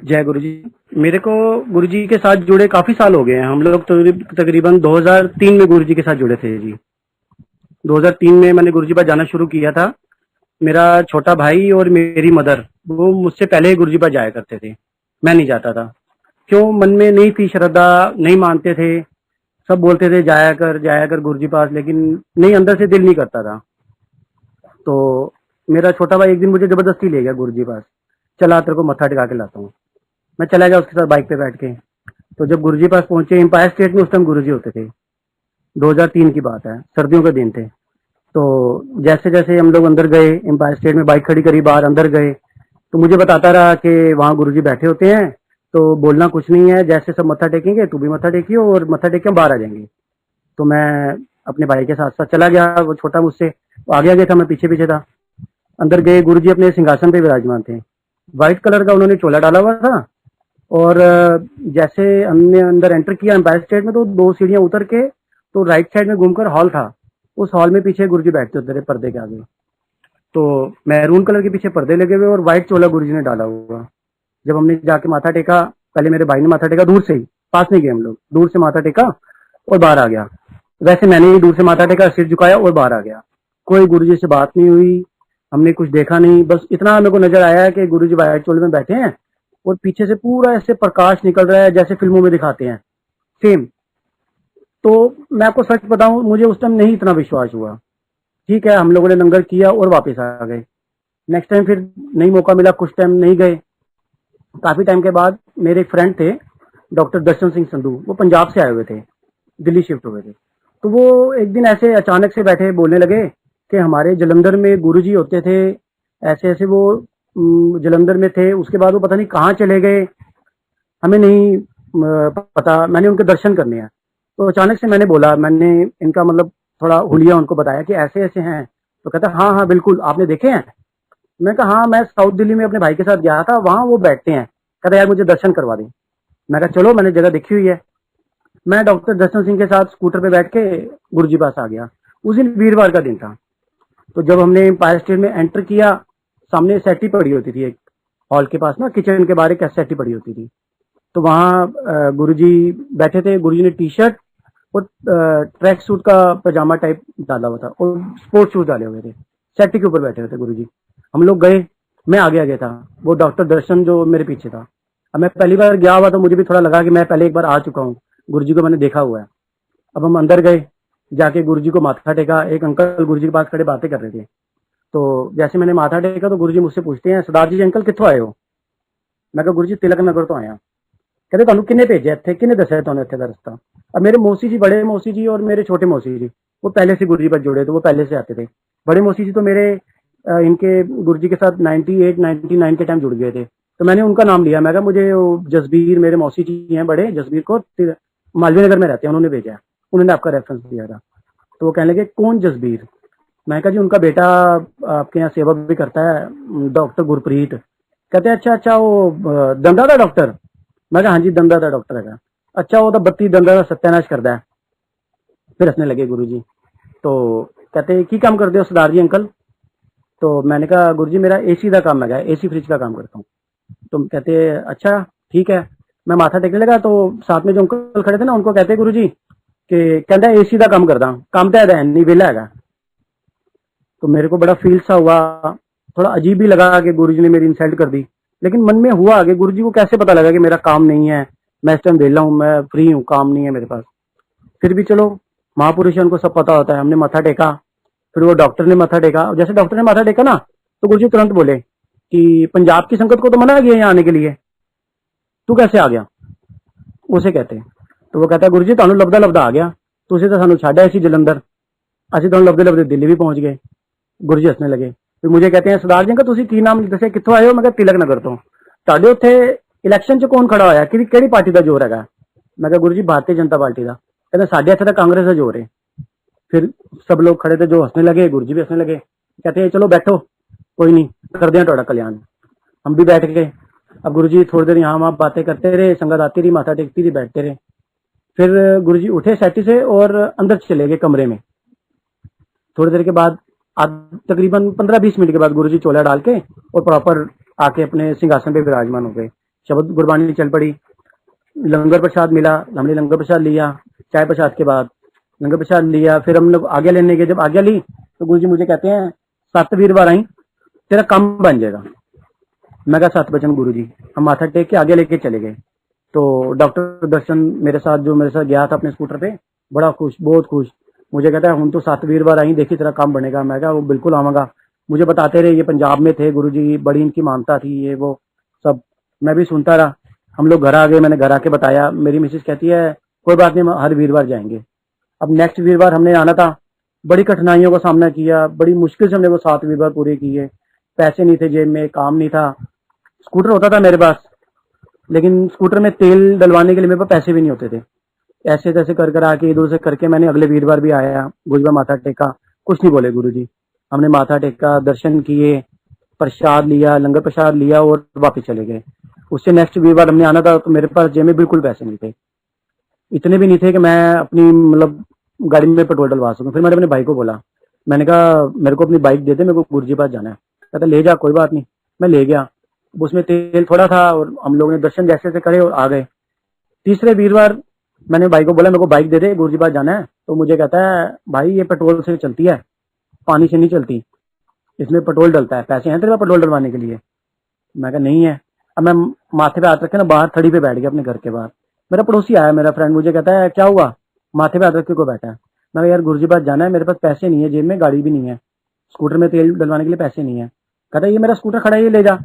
जय गुरु जी। मेरे को गुरु जी के साथ जुड़े काफी साल हो गए हैं। हम लोग तो तकरीबन 2003 में गुरु जी के साथ जुड़े थे जी। 2003 में मैंने गुरु जी पास जाना शुरू किया था। मेरा छोटा भाई और मेरी मदर वो मुझसे पहले ही गुरु जी पास जाया करते थे। मैं नहीं जाता था। क्यों, मन में नहीं थी श्रद्धा, नहीं मानते थे। सब बोलते थे जाया कर गुरु जी पास, लेकिन नहीं, अंदर से दिल नहीं करता था। तो मेरा छोटा भाई एक दिन मुझे जबरदस्ती ले गया गुरु जी पास। चला, तेरे को मत्था टिका के लाता हूँ। मैं चला गया उसके साथ बाइक पे बैठ के। तो जब गुरुजी पास पहुंचे, एम्पायर स्टेट में उस टाइम गुरुजी होते थे। 2003 की बात है, सर्दियों के दिन थे। तो जैसे जैसे हम लोग अंदर गए, एम्पायर स्टेट में बाइक खड़ी करी, बाहर अंदर गए, तो मुझे बताता रहा कि वहाँ गुरुजी बैठे होते हैं, तो बोलना कुछ नहीं है, जैसे सब मत्था टेकेंगे तू भी मत्था टेकियो, और मत्था टेक के हम बाहर आ जाएंगे। तो मैं अपने भाई के साथ साथ चला गया। वो छोटा मुझसे आगे आगे था, मैं पीछे पीछे था। अंदर गए, गुरुजी अपने सिंहासन पे विराजमान थे। व्हाइट कलर का उन्होंने चोला डाला हुआ था। और जैसे हमने अंदर एंटर किया एम्पायर स्टेट में, तो 2 सीढ़ियां उतर के तो राइट साइड में घूमकर हॉल था। उस हॉल में पीछे गुरुजी बैठते होते थे पर्दे के आगे। तो मैरून कलर के पीछे पर्दे लगे हुए और व्हाइट चोला गुरुजी ने डाला हुआ। जब हमने जाके माथा टेका, पहले मेरे भाई ने माथा टेका दूर से ही, पास नहीं गए हम लोग, दूर से माथा टेका और बाहर आ गया। वैसे मैंने ही दूर से माथा टेका, सिर झुकाया और बाहर आ गया। कोई गुरुजी से बात नहीं हुई, हमने कुछ देखा नहीं। बस इतना मेरे को नजर आया कि गुरुजी व्हाइट चोले में बैठे हैं और पीछे से पूरा ऐसे प्रकाश निकल रहा है जैसे फिल्मों में दिखाते हैं, सेम। तो मैं आपको सच बताऊं, मुझे उस टाइम नहीं इतना विश्वास हुआ। ठीक है, हम लोगों ने लंगर किया और वापस आ गए। नेक्स्ट टाइम फिर नहीं मौका मिला, कुछ टाइम नहीं गए। काफी टाइम के बाद मेरे एक फ्रेंड थे, डॉक्टर दर्शन सिंह संधू, वो पंजाब से आए हुए थे, दिल्ली शिफ्ट हुए थे। तो वो एक दिन ऐसे अचानक से बैठे बोलने लगे कि हमारे जलंधर में गुरुजी होते थे, ऐसे ऐसे वो जलंधर में थे, उसके बाद वो पता नहीं कहाँ चले गए, हमें नहीं पता। मैंने उनके दर्शन करने हैं। तो अचानक से मैंने बोला, मैंने इनका मतलब थोड़ा हुलिया उनको बताया कि ऐसे ऐसे हैं। तो कहता हाँ हाँ बिल्कुल, आपने देखे हैं? मैं कहा हाँ, मैं साउथ दिल्ली में अपने भाई के साथ गया था, वहां वो बैठते हैं। कहता यार मुझे दर्शन करवा दें। मैं कहा चलो, मैंने जगह देखी हुई है। मैं डॉक्टर दर्शन सिंह के साथ स्कूटर पे बैठ के गुरुजी पास आ गया। उस दिन वीरवार का दिन था। तो जब हमने एम्पायर स्टेट में एंटर किया, सामने सेटी पड़ी होती थी एक, हॉल के पास ना, किचन के बाहर एक सेटी पड़ी होती थी। तो वहाँ गुरुजी बैठे थे। गुरुजी ने टी शर्ट और ट्रैक सूट का पजामा टाइप डाला हुआ था और स्पोर्ट्स शूज डाले हुए थे। सेटी के ऊपर बैठे हुए थे गुरुजी। हम लोग गए, मैं आगे आगे था, वो डॉक्टर दर्शन जो मेरे पीछे था। अब मैं पहली बार गया हुआ तो मुझे भी थोड़ा लगा कि मैं पहले एक बार आ चुका हूँ, गुरुजी को मैंने देखा हुआ है। अब हम अंदर गए, जाके गुरुजी को माथा टेका। एक अंकल गुरुजी के पास खड़े बातें कर रहे थे। तो जैसे मैंने माथा टेका तो गुरुजी मुझसे पूछते हैं, सरदार जी अंकल कितों आए हो? मैं कहा गुरुजी तिलक नगर तो आया। कहते ਤੁਹਾਨੂੰ किन्ने भेजा इतने, किन्ने दसा ਤੁਹਾਨੂੰ इतने का रास्ता? अब मेरे मौसी जी, बड़े मौसी जी और मेरे छोटे मौसी जी, वो पहले से गुरुजी पर जुड़े थे, वो पहले से आते थे। बड़े मौसी जी तो मेरे इनके गुरुजी के साथ 98 99 के टाइम जुड़ गए थे। तो मैंने उनका नाम लिया। मैं कहा मुझे जसबीर, मेरे मौसी जी हैं बड़े, जसबीर को मालवीय नगर में रहते हैं, उन्होंने भेजा, उन्होंने आपका रेफरेंस दिया था। तो वो कहने लगे कौन जसबीर? मैं कहा जी उनका बेटा आपके यहाँ सेवा भी करता है, डॉक्टर गुरप्रीत। कहते हैं अच्छा अच्छा, वो दंदा का डॉक्टर? मैं कहा हाँ जी दंदा का डॉक्टर है। अच्छा, वो तो 32 दंदा का सत्यानाश करता है। फिर हंसने लगे गुरुजी। तो कहते की काम करते हो सरदार जी अंकल? तो मैंने कहा गुरुजी मेरा एसी का काम लगा है, एसी फ्रिज का काम करता हूँ। तो कहते अच्छा ठीक है। मैं माथा टेकने लगा तो साथ में जो अंकल खड़े थे ना, उनको कहते गुरुजी कि कहता है एसी का काम करता हूँ, काम तो है नहीं, वेला है। तो मेरे को बड़ा फील सा हुआ, थोड़ा अजीब भी लगा कि गुरुजी ने मेरी इंसल्ट कर दी। लेकिन मन में हुआ कि गुरुजी को कैसे पता लगा कि मेरा काम नहीं है, मैं इस टाइम वेला हूँ, मैं फ्री हूँ, काम नहीं है मेरे पास। फिर भी चलो, महापुरुष उनको सब पता होता है। हमने माथा टेका। फिर वो डॉक्टर ने माथा टेका। जैसे डॉक्टर ने माथा टेका ना, तो गुरुजी तुरंत बोले कि पंजाब की संगत को तो मना किया यहाँ आने के लिए, तू कैसे आ गया? उसे कहते हैं। तो वो कहता है गुरुजी ਤੁਹਾਨੂੰ लभदा लभदा आ गया, तुझे तो सानू छड्ड आए सी जलंधर, ਅਸੀਂ ਤੁਹਾਨੂੰ लभदे लभदे दिल्ली भी पहुंच गए। गुरुजी हंसने लगे। फिर मुझे कहते हैं सरदार जी का ਤੁਸੀਂ ਕੀ ਨਾਮ ਦੱਸਿਆ, ਕਿੱਥੋਂ ਆਏ ਹੋ? मैं कहा तिलक नगर तो। ਤੁਹਾਡੇ ਉੱਥੇ इलेक्शन च कौन खड़ा होया, ਕਿਹੜੀ पार्टी का जोर है? मैं कहा गुरुजी भारतीय जनता पार्टी का। कहते साढ़े इत्थे तो कांग्रेस का जोर है। फिर सब लोग खड़े थे जो हंसने लगे, गुरुजी भी हंसने लगे। कहते हैं चलो बैठो, कोई नहीं, करते हैं थोड़ा कल्याण। हम भी बैठ गए। अब गुरुजी थोड़ी देर यहाँ वहाँ बातें करते रहे, संगत आती रही, माथा टेकती रही, बैठते रहे। फिर गुरुजी उठे सेटी से और अंदर चले गए कमरे में। थोड़ी देर के बाद, तकरीबन 15-20 मिनट के बाद गुरुजी चोला डाल के और प्रॉपर आके अपने सिंहासन पे विराजमान हो गए। शब्द गुरबानी चल पड़ी। लंगर प्रसाद मिला, हमने लंगर प्रसाद लिया। चाय प्रसाद के बाद लंगर प्रसाद लिया, फिर हम लोग आज्ञा लेने गए। जब आज्ञा ली तो गुरु जी मुझे कहते हैं 7 वीरवार आई, तेरा काम बन जाएगा। मैं कहा 7 वचन गुरु जी। हम माथा टेक के आगे लेके चले गए। तो डॉक्टर दर्शन मेरे साथ, जो मेरे साथ गया था अपने स्कूटर पे, बड़ा खुश, बहुत खुश। मुझे कहता है हम तो 7 वीरवार आई, देखी तेरा काम बनेगा। मैं कहा वो बिल्कुल आऊंगा। मुझे बताते रहे, ये पंजाब में थे गुरु जी, बड़ी इनकी मानता थी, ये वो सब। मैं भी सुनता रहा। हम लोग घर आ गए, मैंने घर आके बताया। मेरी मिसेज कहती है कोई बात नहीं, हम हर वीरवार जाएंगे। अब नेक्स्ट वीरवार हमने आना था, बड़ी कठिनाइयों का सामना किया, बड़ी मुश्किल से हमने वो 7 वीरवार पूरे किए। पैसे नहीं थे जेब में, काम नहीं था। स्कूटर होता था मेरे पास, लेकिन स्कूटर में तेल डलवाने के लिए मेरे पास पैसे भी नहीं होते थे। ऐसे तैसे कर कर आके इधर से करके मैंने अगले वीरवार भी आया, गुरुजी माथा टेका। कुछ नहीं बोले गुरुजी। हमने माथा टेका, दर्शन किए, प्रसाद लिया, लंगर प्रसाद लिया और वापस चले गए। उससे नेक्स्ट वीरवार हमने आना था, तो मेरे पास जेब में बिल्कुल पैसे नहीं थे। इतने भी नहीं थे कि मैं अपनी मतलब गाड़ी में पेट्रोल डलवा सकूं। फिर मैंने अपने भाई को बोला, मैंने कहा मेरे को अपनी बाइक दे दे, मेरे को गुरुजी पास जाना है। कहता ले जा, कोई बात नहीं। मैं ले गया। उसमें तेल थोड़ा था और हम लोगों ने दर्शन जैसे से करे और आ गए। तीसरे वीरवार मैंने भाई को बोला मेरे को बाइक दे दे, गुरुजी पास जाना है। तो मुझे कहता है भाई ये पेट्रोल से चलती है, पानी से नहीं चलती, इसमें पेट्रोल डलता है, पैसे हैं तेरे पास पेट्रोल डलवाने के लिए? मैं कहा नहीं है। अब मैं माथे पे हाथ रखे ना बाहर थड़ी पे बैठ गया अपने घर के बाहर। मेरा पड़ोसी आया, मेरा फ्रेंड, मुझे कहता है क्या हुआ, माथे पे हाथ रख के को बैठा है? मैं कहा यार गुरुजी पास जाना है, मेरे पास पैसे नहीं है, जेब में गाड़ी भी नहीं है, स्कूटर में तेल डलवाने के लिए पैसे नहीं है। कहता ये मेरा स्कूटर खड़ा है, ये ले जा।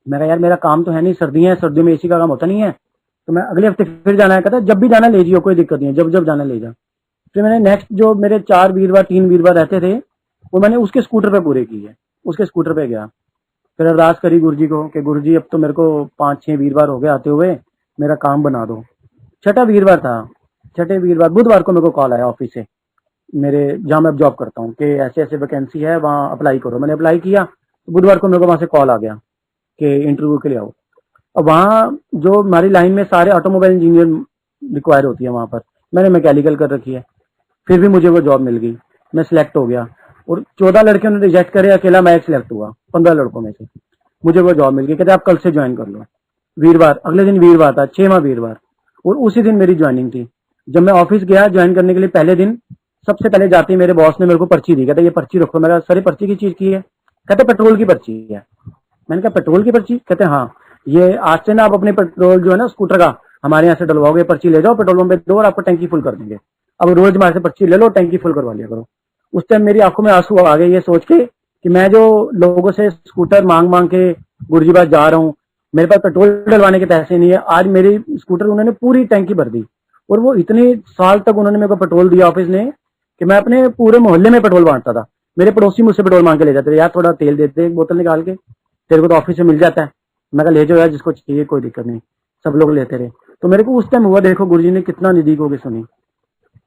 मैं कहा यार मेरा काम तो है नहीं, सर्दियां हैं, सर्दियों में एसी का काम होता नहीं है, तो मैं अगले हफ्ते फिर जाना है। कहता जब भी जाना ले जियो, कोई दिक्कत नहीं है, जब जब जाना ले जा। फिर मैंने नेक्स्ट जो मेरे 4 वीरवार 3 वीरवार रहते थे वो मैंने उसके स्कूटर पे पूरे किए। उसके स्कूटर पे गया, फिर अरदास करी गुरुजी को कि गुरुजी अब तो मेरे को 5-6 वीरवार हो गए आते हुए, मेरा काम बना दो। छठा वीरवार था, छठे वीरवार बुधवार को मेरे को कॉल आया ऑफिस से, मेरे जहाँ मैं जॉब करता हूँ, कि ऐसे ऐसे वैकेंसी है, वहाँ अप्लाई करो। मैंने अप्लाई किया, तो बुधवार को मेरे को वहाँ से कॉल आ गया कि इंटरव्यू के लिए आओ। और वहाँ जो हमारी लाइन में सारे ऑटोमोबाइल इंजीनियर रिक्वायर होती है, वहाँ पर मैंने मैकेनिकल कर रखी है। फिर भी मुझे वो जॉब मिल गई, मैं सिलेक्ट हो गया। और 14 लड़के उन्होंने रिजेक्ट करे, अकेला मैं सिलेक्ट हुआ 15 लड़कों में से। मुझे वो जॉब मिल गई, कहते आप कल से ज्वाइन कर लो। वीरवार, अगले दिन वीरवार था, 6वां वीरवार, और उसी दिन मेरी ज्वाइनिंग थी। जब मैं ऑफिस गया ज्वाइन करने के लिए पहले दिन, सबसे पहले जाते ही मेरे बॉस ने मेरे को पर्ची दी। कहता ये पर्ची रखो। मैं कहा सर ये पर्ची की चीज की है? कहते पेट्रोल की पर्ची है। मैंने कहा पेट्रोल की पर्ची? कहते हाँ, ये आज से ना आप अपने पेट्रोल जो है ना स्कूटर का हमारे यहाँ से डलवाओगे, पर्ची ले जाओ पेट्रोल पंप पे दो और आपको टैंकी फुल कर देंगे। अब रोज हमारे से पर्ची ले लो, टैंकी फुल करवा लिया करो। उस टाइम मेरी आंखों में आंसू आ गए, ये सोच के कि मैं जो लोगों से स्कूटर मांग मांग के गुरुजी पास जा रहा हूँ, मेरे पास पेट्रोल डलवाने के पैसे नहीं है। आज मेरी स्कूटर उन्होंने पूरी टैंकी भर दी, और वो इतने साल तक उन्होंने मेरे को पेट्रोल दिया ऑफिस ने कि मैं अपने पूरे मोहल्ले में पेट्रोल बांटता था। मेरे पड़ोसी मुझसे पेट्रोल मांग के ले जाते थे, यार थोड़ा तेल देते एक बोतल निकाल के, तेरे को तो ऑफिस से मिल जाता है। मैं कहा ले जाओ यार, जिसको चाहिए कोई दिक्कत नहीं। सब लोग लेते रहे। तो मेरे को उस टाइम हुआ, देखो गुरुजी ने कितना नजदीक होकर सुनी।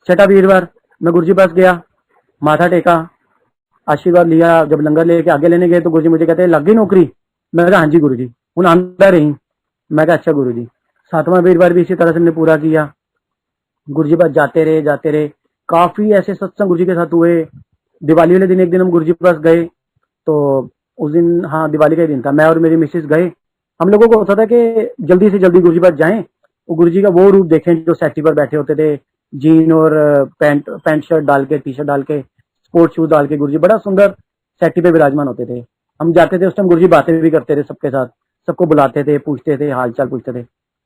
छठा वीरवार मैं गुरुजी पास गया, माथा टेका, आशीर्वाद लिया। जब लंगर लेके आगे लेने गए तो गुरुजी मुझे कहते हैं लग गई नौकरी? मैं कहा हाँ जी गुरुजी, हूं आंदा रही। मैं कहा अच्छा गुरुजी। 7वां वीरवार भी इसी तरह से हमने पूरा किया। गुरुजी पास जाते रहे। काफी ऐसे सत्संग गुरुजी के साथ हुए। दिवाली वाले दिन एक दिन हम गुरुजी पास गए, तो उस दिन, हाँ दिवाली का ही दिन था, मैं और मेरी मिसेज गए। हम लोगों को होता था कि जल्दी से जल्दी गुरुजी पास जाएं, वो गुरुजी का वो रूप देखें जो सेटी पर बैठे होते थे, जीन और पैंट शर्ट डाल के, टी शर्ट डाल के, स्पोर्ट्स शूज डाल के गुरुजी बड़ा सुंदर सेटी पे विराजमान होते थे। हम जाते थे, उस टाइम गुरुजी बातें भी करते थे सबके साथ, सबको बुलाते थे, पूछते थे, हाल चाल पूछते थे।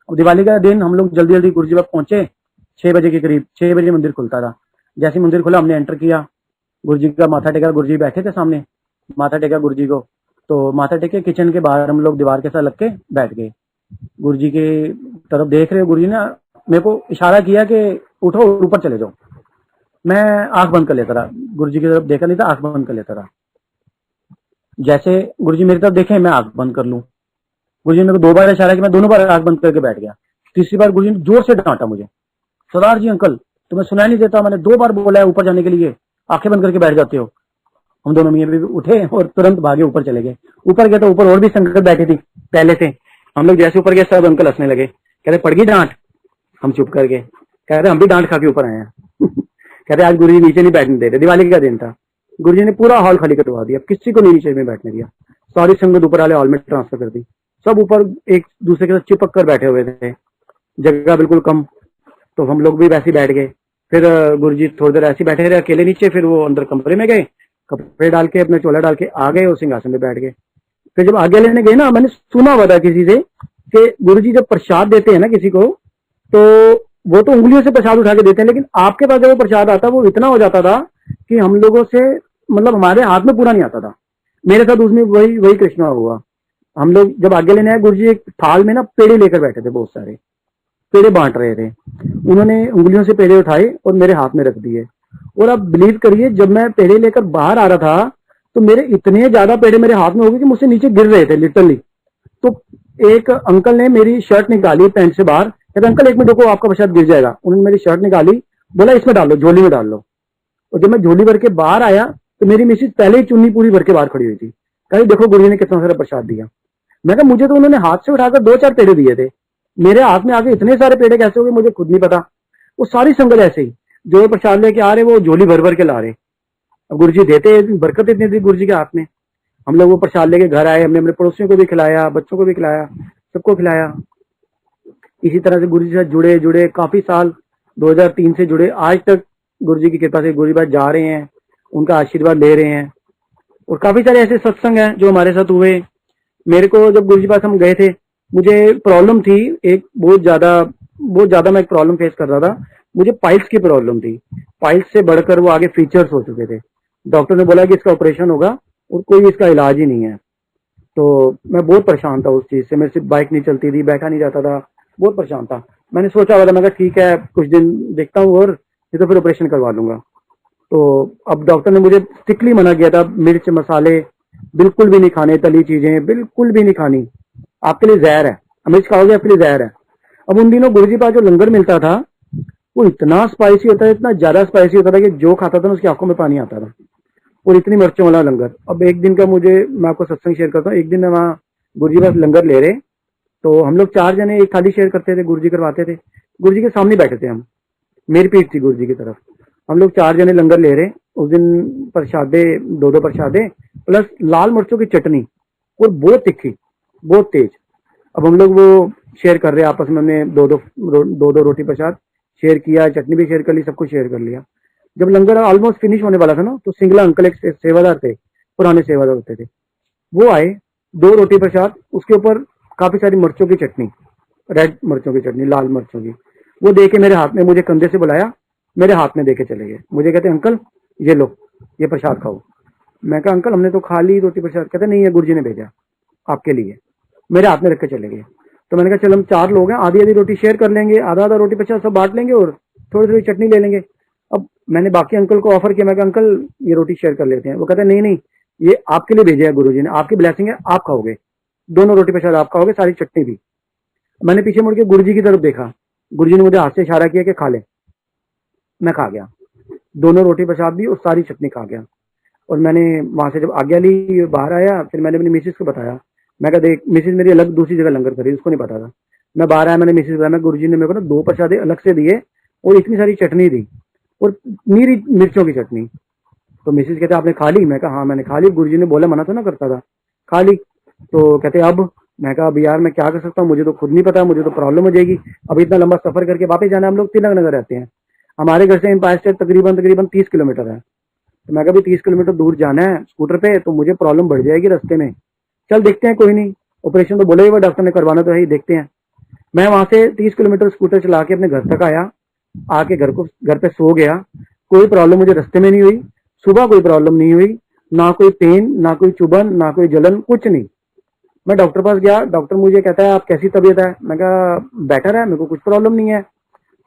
अब दिवाली का दिन हम लोग जल्दी जल्दी गुरुजी पास पहुंचे। 6 बजे के करीब, 6 बजे मंदिर खुलता था। जैसे मंदिर खुला हमने एंटर किया, गुरुजी का माथा टेका। गुरुजी बैठे थे सामने, माथा टेका गुरुजी को। तो माथा टेके किचन के बाहर हम लोग दीवार के साथ लग के बैठ गए। गुरुजी के तरफ देख रहे, गुरुजी ने मेरे को इशारा किया कि उठो और ऊपर चले जाओ। मैं आंख बंद कर लेता रहा, गुरुजी की तरफ देखा नहीं था, आंख बंद कर लेता रहा। जैसे गुरुजी मेरी तरफ देखे मैं आंख बंद कर लूं। गुरुजी ने मेरे को 2 बार इशारा किया, मैं दोनों बार आंख बंद करके बैठ गया। तीसरी बार गुरुजी ने जोर से डांटा मुझे, सरदार जी अंकल तुम्हें सुनाई नहीं देता, मैंने 2 बार बोला है ऊपर जाने के लिए, आंखें बंद करके बैठ जाते हो। हम दोनों मियां बीवी उठे और तुरंत भागे ऊपर चले गए। ऊपर गए तो ऊपर और भी संगत बैठी थी पहले से। हम लोग जैसे ऊपर गए सब अंकल हंसने लगे, कहते पड़ गई डांट? हम चुप कर गए। कह रहे हम भी डांट खा के ऊपर आए हैं। कहते आज गुरुजी नीचे नहीं बैठने दे रहे, दिवाली का दिन था। गुरुजी ने पूरा हॉल खाली करवा दिया, किसी को नहीं नीचे में बैठने दिया। सारी संगत ऊपर वाले हॉल में ट्रांसफर कर दी, सब ऊपर एक दूसरे के साथ चिपक कर बैठे हुए थे, जगह बिल्कुल कम। तो हम लोग भी वैसे ही बैठ गए। फिर गुरुजी थोड़ी देर ऐसे ही बैठे रहे अकेले नीचे, फिर वो अंदर कमरे में गए, कपड़े डाल के अपने चोला डाल के आ गए और सिंहासन में बैठ गए। फिर जब आगे लेने गए ना, मैंने सुना हुआ था किसी से कि गुरुजी जब प्रसाद देते हैं ना किसी को, तो वो तो उंगलियों से प्रसाद उठा के देते हैं, लेकिन आपके पास जब वो प्रसाद आता वो इतना हो जाता था कि हम लोगों से मतलब हमारे हाथ में पूरा नहीं आता था। मेरे साथ उसमें वही वही कृष्णा हुआ। हम लोग जब आगे लेने आए, गुरुजी एक थाल में ना पेड़े लेकर बैठे थे, बहुत सारे पेड़े बांट रहे थे। उन्होंने उंगलियों से पेड़े उठाए और मेरे हाथ में रख दिए। और आप बिलीव करिए, जब मैं पेड़े लेकर बाहर आ रहा था तो मेरे इतने ज्यादा पेड़े मेरे हाथ में हो गए कि मुझसे नीचे गिर रहे थे लिटरली। तो एक अंकल ने मेरी शर्ट निकाली पैंट से बाहर, कहते अंकल एक मिनट रुको, आपका प्रसाद गिर जाएगा। उन्होंने मेरी शर्ट निकाली, बोला इसमें डाल लो, झोली में डाल लो। और जब मैं झोली भर के बाहर आया तो मेरी मिसेज पहले ही चुन्नी पूरी भर के बाहर खड़ी हुई थी। कहीं देखो गुरु ने कितना सारा प्रसाद दिया। मैं कहा मुझे तो उन्होंने हाथ से उठाकर 2-4 पेड़े दिए थे, मेरे हाथ में आके इतने सारे पेड़े कैसे हो गए मुझे खुद नहीं पता। वो सारी संगत ऐसे ही जो प्रसाद लेके आ रहे वो झोली भर भर के ला रहे। अब गुरु जी देते, बरकत इतनी थी गुरु जी के हाथ में। हम लोग वो प्रसाद लेके घर आए, हमने अपने पड़ोसियों को भी खिलाया, बच्चों को भी खिलाया, सबको खिलाया। इसी तरह से गुरु जी से जुड़े जुड़े काफी साल, 2003 से जुड़े आज तक गुरु जी की कृपा से गुरु जी पास जा रहे हैं, उनका आशीर्वाद ले रहे हैं। और काफी सारे ऐसे सत्संग हैं जो हमारे साथ हुए। मेरे को जब गुरु जी पास हम गए थे, मुझे प्रॉब्लम थी एक बहुत ज्यादा मैं एक प्रॉब्लम फेस कर रहा था। मुझे पाइल्स की प्रॉब्लम थी, पाइल्स से बढ़कर वो आगे फीचर्स हो चुके थे। डॉक्टर ने बोला कि इसका ऑपरेशन होगा और कोई इसका इलाज ही नहीं है। तो मैं बहुत परेशान था उस चीज से, मेरे से बाइक नहीं चलती थी, बैठा नहीं जाता था, बहुत परेशान था। मैंने सोचा हुआ था, मैं कहा ठीक है कुछ दिन देखता हूँ और ये तो फिर ऑपरेशन करवा लूंगा। तो अब डॉक्टर ने मुझे स्ट्रिक्टली मना किया था, मिर्च मसाले बिल्कुल भी नहीं खाने, तली चीजें बिल्कुल भी नहीं खानी, आपके लिए जहर है, मिर्च खाओगे आपके लिए जहर है। अब उन दिनों गुरु जी पास जो लंगर मिलता था वो इतना स्पाइसी होता था, इतना ज्यादा स्पाइसी होता था कि जो खाता था ना उसकी आंखों में पानी आता था, और इतनी मिर्चों वाला लंगर। अब एक दिन का मैं आपको सत्संग शेयर करता हूँ। एक दिन मैं वहाँ गुरु जी पास लंगर ले रहे, तो हम लोग 4 जने एक थाली शेयर करते थे, गुरु जी करवाते थे। गुरु जी के सामने बैठे थे हम, मेरी पीठ थी गुरु जी की तरफ। हम लोग 4 जने लंगर ले रहे। उस दिन प्रसादे 2-2 प्रसादे प्लस लाल मिर्चों की चटनी और बहुत तिखी, बहुत तेज। अब हम लोग वो शेयर कर रहे आपस में, हमने 2-2 रोटी प्रसाद शेयर किया, चटनी भी शेयर कर ली, सब कुछ शेयर कर लिया। जब लंगर ऑलमोस्ट फिनिश होने वाला था ना, तो सिंगला अंकल एक सेवादार थे, पुराने सेवादार होते थे, वो आए, 2 रोटी प्रसाद, उसके ऊपर काफी सारी मिर्चों की चटनी, रेड मिर्चों की चटनी, लाल मिर्चों की। वो देके मेरे हाथ में, मुझे कंधे से बुलाया, मेरे हाथ में देके चले गए। मुझे कहते अंकल ये लो, ये प्रसाद खाओ। मैं कहा अंकल हमने तो खा ली रोटी प्रसाद। कहते नहीं, ये गुरु जी ने भेजा आपके लिए, मेरे हाथ में रख के चले गए। तो मैंने कहा चल हम 4 लोग हैं, आधी आधी रोटी शेयर कर लेंगे, आधा आधा रोटी प्रसाद सब बांट लेंगे और थोड़ी थोड़ी चटनी ले लेंगे। अब मैंने बाकी अंकल को ऑफर किया, मैं कहा अंकल ये रोटी शेयर कर लेते हैं। वो कहते नहीं नहीं, ये आपके लिए भेजा है गुरु जी ने, आपकी ब्लेसिंग है, आप खाओगे, दोनों रोटी प्रसाद आप खाओगे, सारी चटनी भी। मैंने पीछे मुड़ के गुरु जी की तरफ देखा, गुरु जी ने मुझे हाथ से इशारा किया कि खा ले। मैं खा गया, दोनों रोटी प्रसाद भी और सारी चटनी खा गया। और मैंने वहां से जब आज्ञा ली, बाहर आया, फिर मैंने अपनी मिसेज को बताया। मैं कहा देख, मिसेज मेरी अलग दूसरी जगह लंगर करी, उसको नहीं पता था। मैं बाहर आया, मैंने मिसेज बताया, मैं गुरु जी ने मेरे को ना 2 प्रसादे अलग से दिए और इतनी सारी चटनी दी और नीरी मिर्चों की चटनी। तो मिसेज कहते आपने खा ली? मैं कहा हाँ मैंने खा ली, गुरु जी ने बोला, मना तो ना करता था, खा ली। तो कहते अब? मैं कहा अब यार मैं क्या कर सकता हूँ, मुझे तो खुद नहीं पता, मुझे तो प्रॉब्लम हो जाएगी। अब इतना लंबा सफर करके वापस जाना, हम लोग तिलक नगर रहते हैं, हमारे घर से एम्पायर स्टेट तकरीबन 30 किलोमीटर है। तो मैं कहा 30 किलोमीटर दूर जाना है स्कूटर पे, तो मुझे प्रॉब्लम बढ़ जाएगी रास्ते में। चल देखते हैं, कोई नहीं, ऑपरेशन तो बोला ही वो डॉक्टर ने करवाना तो है ही, देखते हैं। मैं वहां से 30 किलोमीटर स्कूटर चला के अपने घर तक आया, आके घर पे सो गया। कोई प्रॉब्लम मुझे रास्ते में नहीं हुई, सुबह कोई प्रॉब्लम नहीं हुई, ना कोई पेन, ना कोई चुभन, ना कोई जलन, कुछ नहीं। मैं डॉक्टर पास गया, डॉक्टर मुझे कहता है आप कैसी तबीयत है? मैं कहा बेटर है, मेरे को कुछ प्रॉब्लम नहीं है।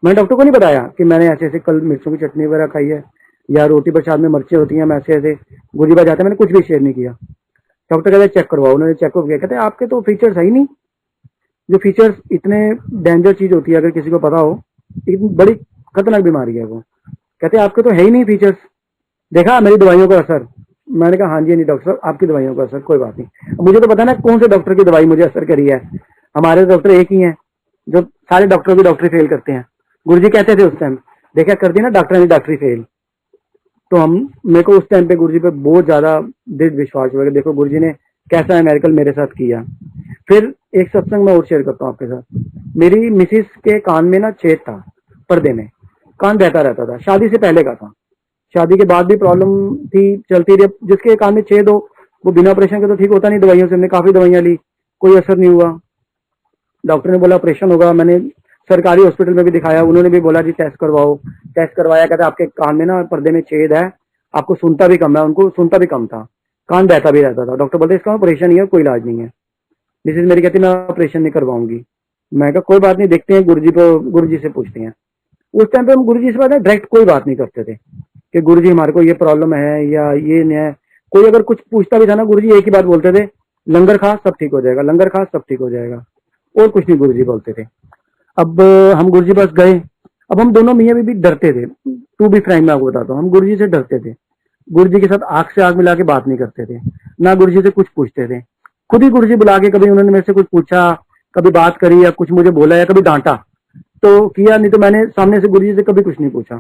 मैं डॉक्टर को नहीं बताया कि मैंने ऐसे ऐसे कल मिर्चों की चटनी वगैरह खाई है या रोटी प्रसाद में मिर्चें होती हैं, मैं ऐसे ऐसे गुरु जी पास जाते, मैंने कुछ भी शेयर नहीं किया। डॉक्टर कहते चेक करवाओ, उन्होंने चेकअप किया, कहते आपके तो फीचर्स है ही नहीं। जो फीचर्स इतने डेंजर चीज होती है, अगर किसी को पता हो, इतनी बड़ी खतरनाक बीमारी है वो। कहते आपके तो है ही नहीं फीचर्स, देखा मेरी दवाइयों का असर? मैंने कहा हाँ जी डॉक्टर साहब आपकी दवाइयों का असर, कोई बात नहीं। मुझे तो पता ना कौन से डॉक्टर की दवाई मुझे असर करी है, हमारे डॉक्टर एक ही हैं, जो सारे डॉक्टरों की डॉक्टरी फेल करते हैं। गुरु जी कहते थे उस टाइम, देखा कर दी ना डॉक्टर ने डॉक्टरी फेल। तो मेरे को उस टाइम पे गुरु जी पे बहुत ज्यादा दृढ़ विश्वास हुआ कि देखो गुरु जी ने कैसा मेडिकल मेरे साथ किया। फिर एक सत्संग मैं और शेयर करता हूँ आपके साथ। मेरी मिसिस के कान में ना छेद था, पर्दे में कान बहता रहता था, शादी से पहले का था। शादी के बाद भी प्रॉब्लम थी, चलती रही। जिसके कान में छेद हो वो बिना ऑपरेशन के तो ठीक होता नहीं। दवाइयों से हमने काफी दवाइयां ली, कोई असर नहीं हुआ। डॉक्टर ने बोला ऑपरेशन होगा। मैंने सरकारी हॉस्पिटल में भी दिखाया, उन्होंने भी बोला जी टेस्ट करवाओ। टेस्ट करवाया, कहते आपके कान में ना पर्दे में छेद है, आपको सुनता भी कम है। उनको सुनता भी कम था, कान बहता भी रहता था। डॉक्टर बोलते इसका ऑपरेशन ही है, कोई इलाज नहीं है। मिसेज मेरी कहती मैं ऑपरेशन नहीं करवाऊंगी। मैं कहा कोई बात नहीं, देखते हैं गुरुजी को, गुरुजी से पूछते हैं। उस टाइम पे हम गुरुजी से बात डायरेक्ट कोई बात नहीं करते थे कि गुरुजी हमारे को ये प्रॉब्लम है या ये नहीं है। कोई अगर कुछ पूछता भी था ना, गुरुजी एक ही बात बोलते थे, लंगर खा सब ठीक हो जाएगा, लंगर खा सब ठीक हो जाएगा, और कुछ नहीं गुरुजी बोलते थे। अब हम गुरुजी पास गए। अब हम दोनों मियाँ बीवी डरते थे, टू बी फ्रैंक मैं आपको बताता हूँ, हम गुरुजी से डरते थे। गुरुजी के साथ आंख से आंख मिला के बात नहीं करते थे, ना गुरुजी से कुछ पूछते थे। खुद ही गुरुजी बुला के कभी उन्होंने मेरे से कुछ पूछा, कभी बात करी या कुछ मुझे बोला या कभी डांटा तो किया, नहीं तो मैंने सामने से गुरुजी से कभी कुछ नहीं पूछा।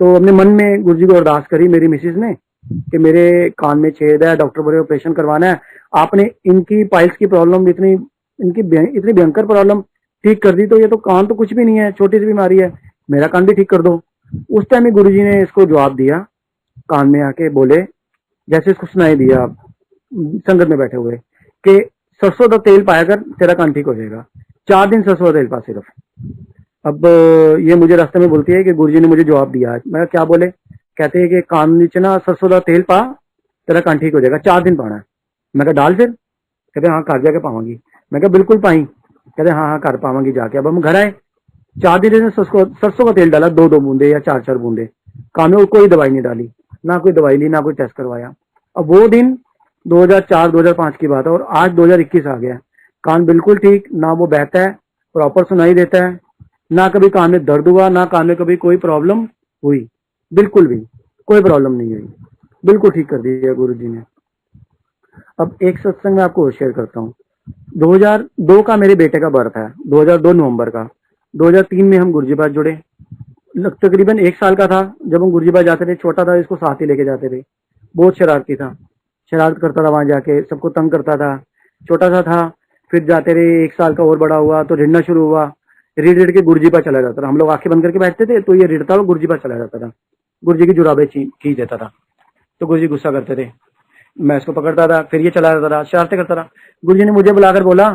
तो अपने मन में गुरुजी को अरदास करी मेरी मिसिस ने कि मेरे कान में छेद है, डॉक्टर बोले ऑपरेशन करवाना है। आपने इनकी पाइल्स की प्रॉब्लम इतनी भयंकर प्रॉब्लम ठीक कर दी, तो ये तो कान तो कुछ भी नहीं है, छोटी सी बीमारी है, मेरा कान भी ठीक कर दो। उस टाइम में गुरुजी ने इसको जवाब दिया, कान में आके बोले, जैसे इसको सुनाई दिया संगत में बैठे हुए, कि सरसों का तेल पाया कर तेरा कान ठीक हो जाएगा। 4 दिन सरसों का तेल पा सिर्फ। अब ये मुझे रास्ते में बोलती है कि गुरुजी ने मुझे जवाब दिया। मैं क्या बोले? कहते हैं कि कान नीचे ना सरसों का तेल पा, तेरा कान ठीक हो जाएगा, 4 दिन पाना है। मैं कहा डाल फिर? कहते हाँ घर जाके पाऊंगी। मैं कहा बिल्कुल पाई। कहते हाँ हाँ कर पाऊंगी जाके। अब हम घर आए, 4 दिन में सरसों का तेल डाला, 2-2 बूंदे या 4-4 बूंदे कान में, कोई दवाई नहीं डाली, ना कोई दवाई ली, ना कोई टेस्ट करवाया। अब वो दिन 2004-2005 की बात है और आज 2021 आ गया। कान बिल्कुल ठीक, ना वो बहता है, प्रॉपर सुनाई देता है, ना कभी कान में दर्द हुआ, ना कान में कभी कोई प्रॉब्लम हुई, बिल्कुल भी कोई प्रॉब्लम नहीं हुई, बिल्कुल ठीक कर दिया गुरुजी ने। अब एक सत्संग में आपको शेयर करता हूँ। 2002 का मेरे बेटे का बर्थ है, 2002 नवंबर का। 2003 में हम गुरुजी पास जुड़े। तकरीबन 1 साल का था जब हम गुरुजी पास जाते थे। छोटा था, इसको साथ ही लेके जाते थे। बहुत शरारती था, शरारत करता था, वहां जाके सबको तंग करता था। छोटा सा था, फिर जाते रहे, 1 साल का और बड़ा हुआ तो रिड़ना शुरू हुआ। रिड़ के गुरुजी पास चला जाता था। हम लोग आंखें बंद करके बैठते थे तो ये रिड़ता हुआ गुरुजी पास चला जाता था, गुरुजी की जुराबे खींच देता था। तो गुरुजी गुस्सा करते थे, मैं इसको पकड़ता था, फिर ये चला जाता था, शरारतें करता था। गुरुजी ने मुझे बुलाकर बोला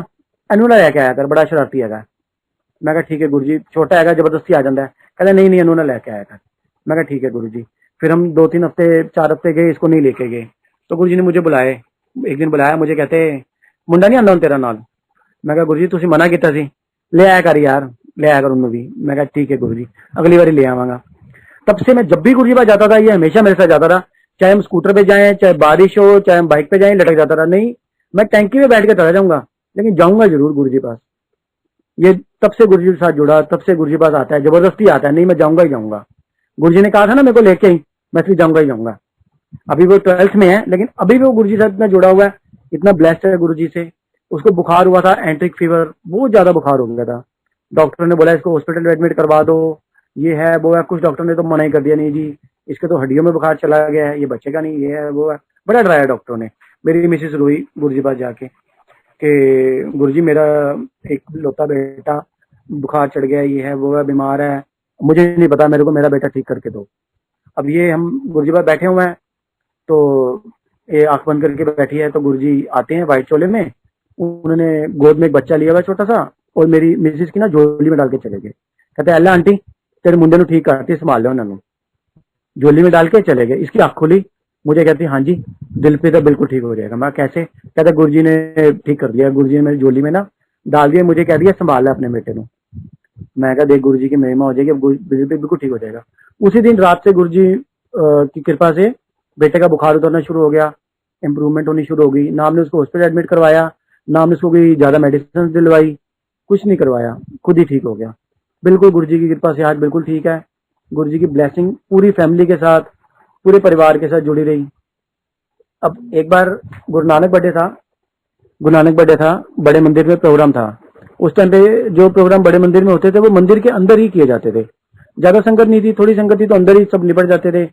अनुला लेके आया कर, बड़ा शरारती है। मैं कहा ठीक है गुरुजी, छोटा है जबरदस्ती आ जाता है। कहता नहीं नहीं अनुला लेके आया कर। मैं कहा ठीक है गुरुजी। फिर हम 2-3 हफ्ते 4 हफ्ते गए, इसको नहीं लेके गए। तो गुरुजी ने मुझे बुलाए, एक दिन बुलाया मुझे, कहते मुंडा नहीं आंदा तेरा नाल। मैं कहा गुरुजी तुसी मना किया सी, ले आया कर यार, ले आया कर उन्होंने भी। मैं कहा ठीक है गुरुजी, अगली बार ले आवांगा। तब से मैं जब भी गुरुजी पास जाता था, ये हमेशा मेरे साथ जाता था। चाहे हम स्कूटर पे जाएं, चाहे बारिश हो, चाहे हम बाइक पे जाएं, लटक जाता था। नहीं, मैं टैंकी में बैठ के चला जाऊंगा, लेकिन जाऊंगा जरूर गुरुजी पास। ये तब से गुरुजी के साथ जुड़ा, तब से गुरुजी पास आता है, जबरदस्ती आता है, नहीं मैं जाऊंगा ही जाऊंगा। गुरुजी ने कहा था ना मेरे को लेके ही, मैं इसलिए जाऊंगा ही जाऊंगा। अभी वो 12th में है, लेकिन अभी भी वो गुरुजी से इतना जुड़ा हुआ है, इतना ब्लेस्ड है गुरुजी से। उसको बुखार हुआ था, एंट्रिक फीवर, बहुत ज्यादा बुखार हो गया था। डॉक्टर ने बोला इसको हॉस्पिटल में एडमिट करवा दो, ये है वो है। कुछ डॉक्टर ने तो मना ही कर दिया, नहीं जी इसके तो हड्डियों में बुखार चला गया है, ये बचेगा नहीं, ये है वो है। बड़ा डराया डॉक्टरों ने। मेरी मिसेस रोई गुरुजी पास जाके कि गुरुजी मेरा एक लौता बेटा बुखार चढ़ गया, ये है वो है, बीमार है, मुझे नहीं पता, मेरे को मेरा बेटा ठीक करके दो। अब ये हम गुरुजी पास बैठे हुए हैं, तो ये आंख बंद करके बैठी है, तो गुरुजी आते हैं व्हाइट चोले में। उन्होंने गोद में एक बच्चा लिया हुआ छोटा सा, और मेरी मिसेस की ना झोली में डाल के चले गए। कहते अल्लाह आंटी तेरे मुंडे नु ठीक करती, संभाल लो उन्होंने। झोली में डाल के चले गए। इसकी आंख खुली, मुझे कहती हाँ जी दिल पे तो बिल्कुल ठीक हो जाएगा। मैं कैसे? कहता गुरुजी ने ठीक कर दिया, गुरुजी ने मेरी झोली में ना डाल दिया, मुझे कह दिया संभाल ले अपने बेटे को। मैं कहा देख गुरुजी की महिमा हो जाएगी, अब दिल पे बिल्कुल ठीक हो जाएगा। उसी दिन रात से गुरुजी की कृपा से बेटे का बुखार उतरना शुरू हो गया, इंप्रूवमेंट होनी शुरू हो गई। ना हमने उसको हॉस्पिटल एडमिट करवाया, ना हमने उसको कोई ज्यादा मेडिसिन दिलवाई, कुछ नहीं करवाया, खुद ही ठीक हो गया। बिल्कुल गुरुजी की कृपा से आज बिल्कुल ठीक है। गुरुजी की ब्लेसिंग पूरी फैमिली के साथ, पूरे परिवार के साथ जुड़ी रही। अब एक बार गुरु नानक बर्थडे था, बड़े मंदिर में प्रोग्राम था। उस टाइम पे जो प्रोग्राम बड़े मंदिर में होते थे वो मंदिर के अंदर ही किए जाते थे। ज्यादा संगत नहीं थी, थोड़ी संगत थी, तो अंदर ही सब निपट जाते थे।